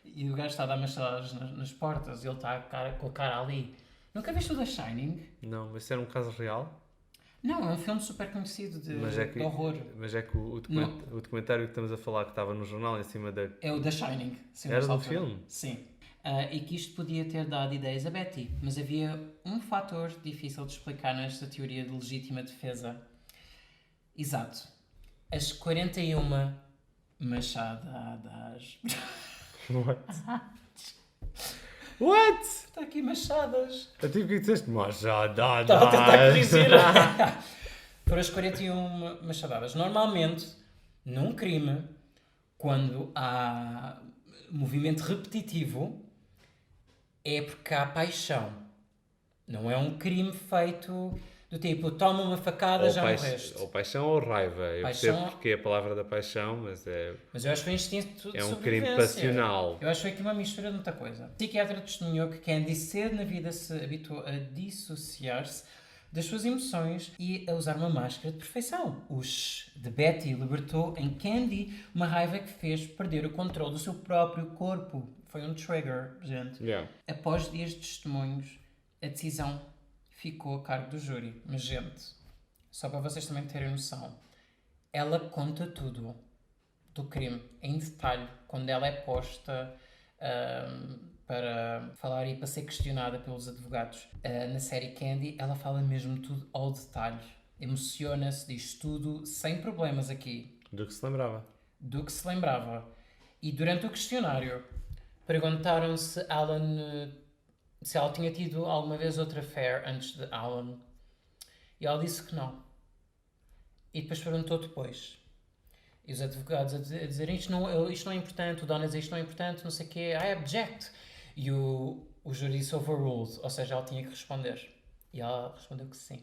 E o gajo está a dar machadadas nas portas e ele está com a cara ali. Nunca viste o The Shining? Não, mas isso era um caso real? Não, é um filme super conhecido de horror. Mas é que o documentário que estamos a falar que estava no jornal em cima da... É o The Shining. Sim, era do filme? Sim. E que isto podia ter dado ideias a Betty, mas havia um fator difícil de explicar nesta teoria de legítima defesa. Exato. As 41 Machadadas. What? What? Está aqui machadas. Eu tive que disseste machadadas. Estava a tentar corrigir. Foram as 41 machadadas. Normalmente, num crime, quando há movimento repetitivo, é porque há paixão. Não é um crime feito do tipo, toma uma facada, já morreste. Ou paixão ou raiva. Eu Paixão- percebo porque é a palavra da paixão, mas Mas eu acho que foi instinto de é um sobrevivência. crime passional. Eu acho que foi aqui uma mistura de muita coisa. O psiquiatra testemunhou que Candy cedo na vida se habituou a dissociar-se das suas emoções e a usar uma máscara de perfeição. O shh de Betty libertou em Candy uma raiva que fez perder o controle do seu próprio corpo. Foi um trigger, gente. Yeah. Após dias de testemunhos, a decisão ficou a cargo do júri. Mas, gente, só para vocês também terem noção, ela conta tudo do crime em detalhe quando ela é posta para falar e para ser questionada pelos advogados. Na série Candy, ela fala mesmo tudo ao detalhe. Emociona-se, diz tudo, sem problemas aqui, Do que se lembrava. do que se lembrava. E durante o questionário, perguntaram se se ela tinha tido alguma vez outra affair antes de Alan. E ela disse que não. E depois perguntou depois. E os advogados a dizerem isto não é importante, o Donna diz isto não é importante, não sei o quê, I object. E o júri disse overruled, ou seja, ela tinha que responder. E ela respondeu que sim.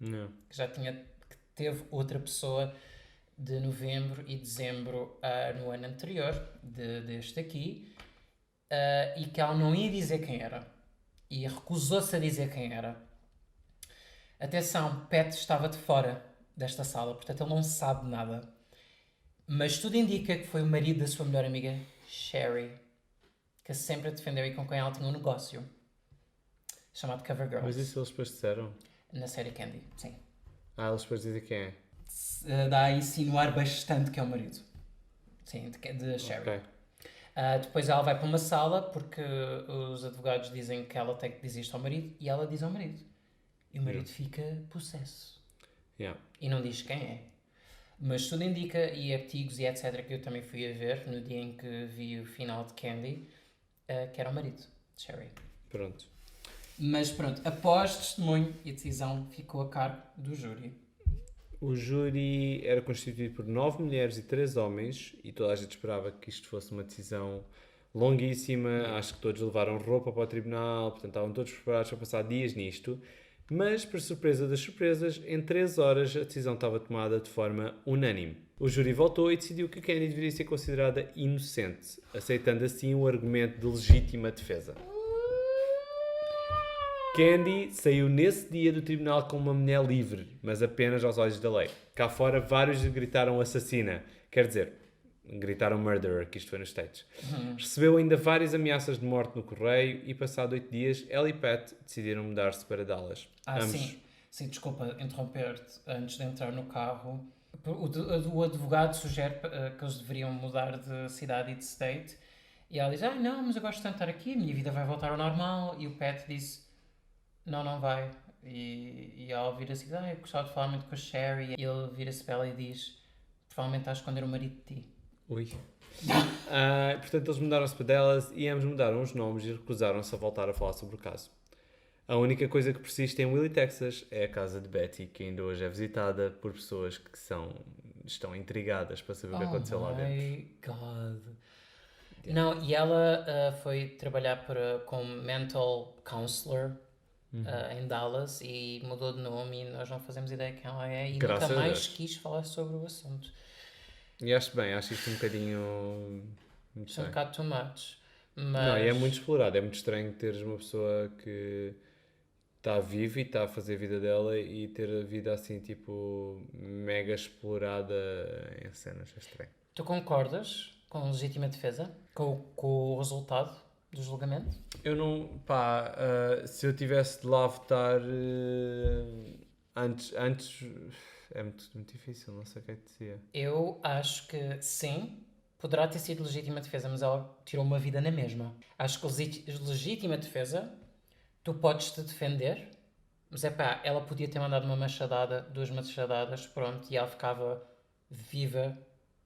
Não. Que já que teve outra pessoa de novembro e dezembro no ano anterior, deste aqui, e que ela não ia dizer quem era. E recusou-se a dizer quem era. Atenção, Pat estava de fora desta sala, portanto ele não sabe nada. Mas tudo indica que foi o marido da sua melhor amiga, Sherry, que sempre a defendeu e com quem ela tinha um negócio chamado Cover Girls. Mas isso eles depois disseram? Na série Candy, sim. Eles depois dizem quem é. Dá a insinuar bastante que é o marido. Sim, de Sherry. Ok. Depois ela vai para uma sala porque os advogados dizem que ela tem que dizer isto ao marido e ela diz ao marido. E o marido fica possesso. Yeah. E não diz quem é. Mas tudo indica, e artigos e etc. que eu também fui a ver no dia em que vi o final de Candy, que era o marido de Sherry. Pronto. Mas pronto, após testemunho e a decisão ficou a cargo do júri. O júri era constituído por 9 mulheres e 3 homens e toda a gente esperava que isto fosse uma decisão longuíssima. Acho que todos levaram roupa para o tribunal, portanto estavam todos preparados para passar dias nisto. Mas, para surpresa das surpresas, em 3 horas a decisão estava tomada de forma unânime. O júri voltou e decidiu que Candy deveria ser considerada inocente, aceitando assim o argumento de legítima defesa. Candy saiu nesse dia do tribunal como uma mulher livre, mas apenas aos olhos da lei. Cá fora, vários lhe gritaram assassina. Quer dizer, gritaram murderer, que isto foi nos States. Recebeu ainda várias ameaças de morte no correio e, passado 8 dias, ela e Pat decidiram mudar-se para Dallas. Ambos. Sim, desculpa interromper-te antes de entrar no carro. O advogado sugere que eles deveriam mudar de cidade e de state. E ela diz, não, mas eu gosto tanto de estar aqui, a minha vida vai voltar ao normal. E o Pat disse, não vai. E ela vira-se e diz, eu gostava de falar muito com a Sherry. E ele vira-se para ela e diz, provavelmente está a esconder o marido de ti. Ui. Portanto, eles mudaram-se para Dallas e ambos mudaram os nomes e recusaram-se a voltar a falar sobre o caso. A única coisa que persiste em Willie, Texas é a casa de Betty, que ainda hoje é visitada por pessoas que estão intrigadas para saber o que aconteceu lá dentro. Oh my God. Não, e ela foi trabalhar como mental counselor em Dallas e mudou de nome e nós não fazemos ideia quem ela é e Graças nunca a mais Deus. quis falar sobre o assunto. E acho isto um bocadinho... muito São um estranho. bocado too much. Mas... Não, e é muito explorado. É muito estranho teres uma pessoa que está viva e está a fazer a vida dela e ter a vida assim, tipo, mega explorada em cenas. É estranho. Tu concordas com a legítima defesa? Com o resultado do julgamento? Eu não... se eu tivesse de lá votar antes... É muito difícil, não sei o que é que dizia. Eu acho que sim, poderá ter sido legítima defesa, mas ela tirou uma vida na mesma. Acho que legítima defesa, tu podes te defender, mas ela podia ter mandado uma machadada, 2 machadadas, pronto, e ela ficava viva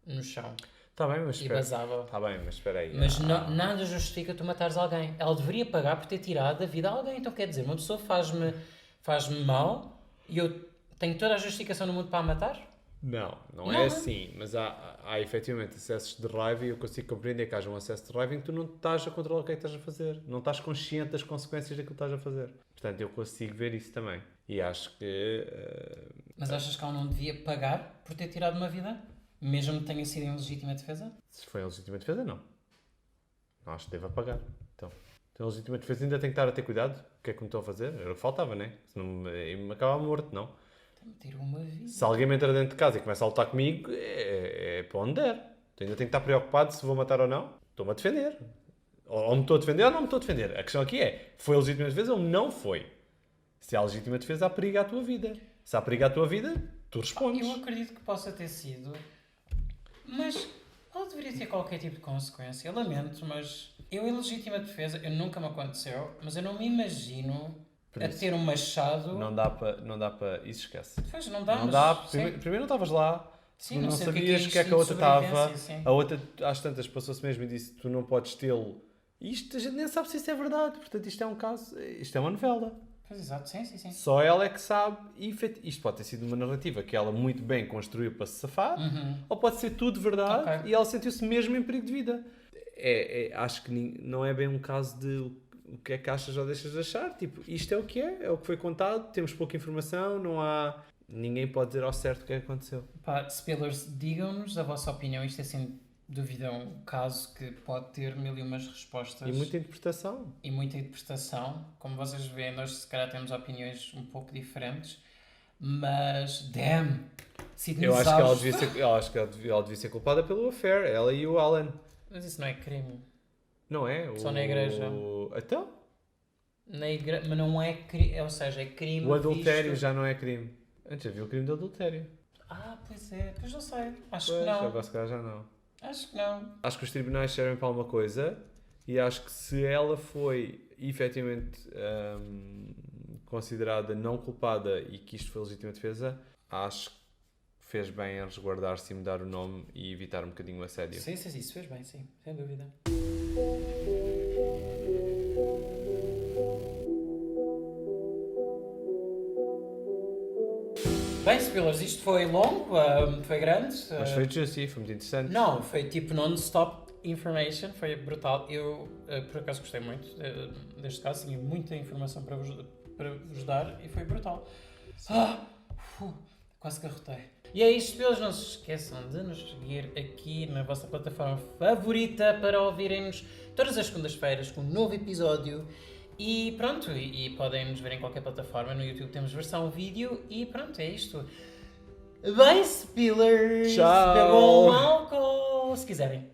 no chão Está bem, mas e espera. basava. Está bem, mas espera aí. Mas nada justifica tu matares alguém. Ela deveria pagar por ter tirado a vida a alguém. Então quer dizer, uma pessoa faz-me mal e eu tenho toda a justificação no mundo para a matar? Não é assim, mas há efetivamente acessos de raiva e eu consigo compreender que haja um acesso de raiva em que tu não estás a controlar o que é que estás a fazer, não estás consciente das consequências daquilo que estás a fazer. Portanto, eu consigo ver isso também. E acho que... Mas achas que ela não devia pagar por ter tirado uma vida? Mesmo que tenha sido em legítima defesa? Se foi em legítima defesa, não. Não acho que deva pagar. Então, em legítima defesa ainda tem que estar a ter cuidado. O que é que me estou a fazer? Era o que faltava, né? Senão me acabava morto, não. Tirou uma vida. Se alguém me entra dentro de casa e começa a lutar comigo, é para onde der. Então, ainda tenho que estar preocupado se vou matar ou não. Estou-me a defender. Ou me estou a defender ou não me estou a defender. A questão aqui é, foi a legítima defesa ou não foi? Se há legítima defesa, há perigo à tua vida. Se há perigo à tua vida, tu respondes. Eu acredito que possa ter sido, mas ela deveria ter qualquer tipo de consequência. Eu lamento, mas eu em legítima defesa, eu nunca me aconteceu, mas eu não me imagino a ter um machado. Não dá para... Isso esquece. Pois, não dá, Não mas... dá. sim. Primeiro não estavas lá. Sim, não sei o sabias o que é que a instinto outra de estava. sobrevivência, sim. A outra, às tantas, passou-se mesmo e disse: tu não podes tê-lo. Isto a gente nem sabe se isso é verdade. Portanto, isto é um caso. Isto é uma novela. Pois, exato, sim. Só ela é que sabe. E isto pode ter sido uma narrativa que ela muito bem construiu para se safar. Ou pode ser tudo verdade. Ok. E ela sentiu-se mesmo em perigo de vida. Acho que não é bem um caso de o que é que achas ou deixas de achar. Tipo, isto é o que é. É o que foi contado. Temos pouca informação. Não há... Ninguém pode dizer ao certo o que é que aconteceu. Pá, spoilers, digam-nos a vossa opinião. Isto é sem dúvida um caso que pode ter mil e umas respostas. E muita interpretação. E muita interpretação. Como vocês veem, nós se calhar temos opiniões um pouco diferentes. Mas, damn! Eu acho que ela devia ser culpada pelo affair. Ela e o Alan. Mas isso não é crime. Não é? Só na igreja. Então? Mas não é crime. Ou seja, é crime. O adultério visto... já não é crime. Antes havia o crime do adultério. Ah, pois é. Pois não sei. Acho Pois, que não. agora se calhar já não. Acho que não. Acho que os tribunais servem para alguma coisa e acho que se ela foi efetivamente considerada não culpada e que isto foi legítima defesa, acho que fez bem em resguardar-se e mudar o nome e evitar um bocadinho o assédio. Sim, isso fez bem, sim. Sem dúvida. Bem, spoilers, isto foi longo, foi grande. Mas foi juicy, foi muito interessante. Não, foi tipo non-stop information, foi brutal. Eu, por acaso, gostei muito deste caso, tinha muita informação para vos dar e foi brutal. Quase garrotei. E é isto, spoilers, não se esqueçam de nos seguir aqui na vossa plataforma favorita para ouvirem-nos todas as segundas-feiras com um novo episódio. E pronto, e podem nos ver em qualquer plataforma. No YouTube temos versão vídeo e pronto, é isto. Bye, spoilers! Tchau! Bebam álcool, se quiserem.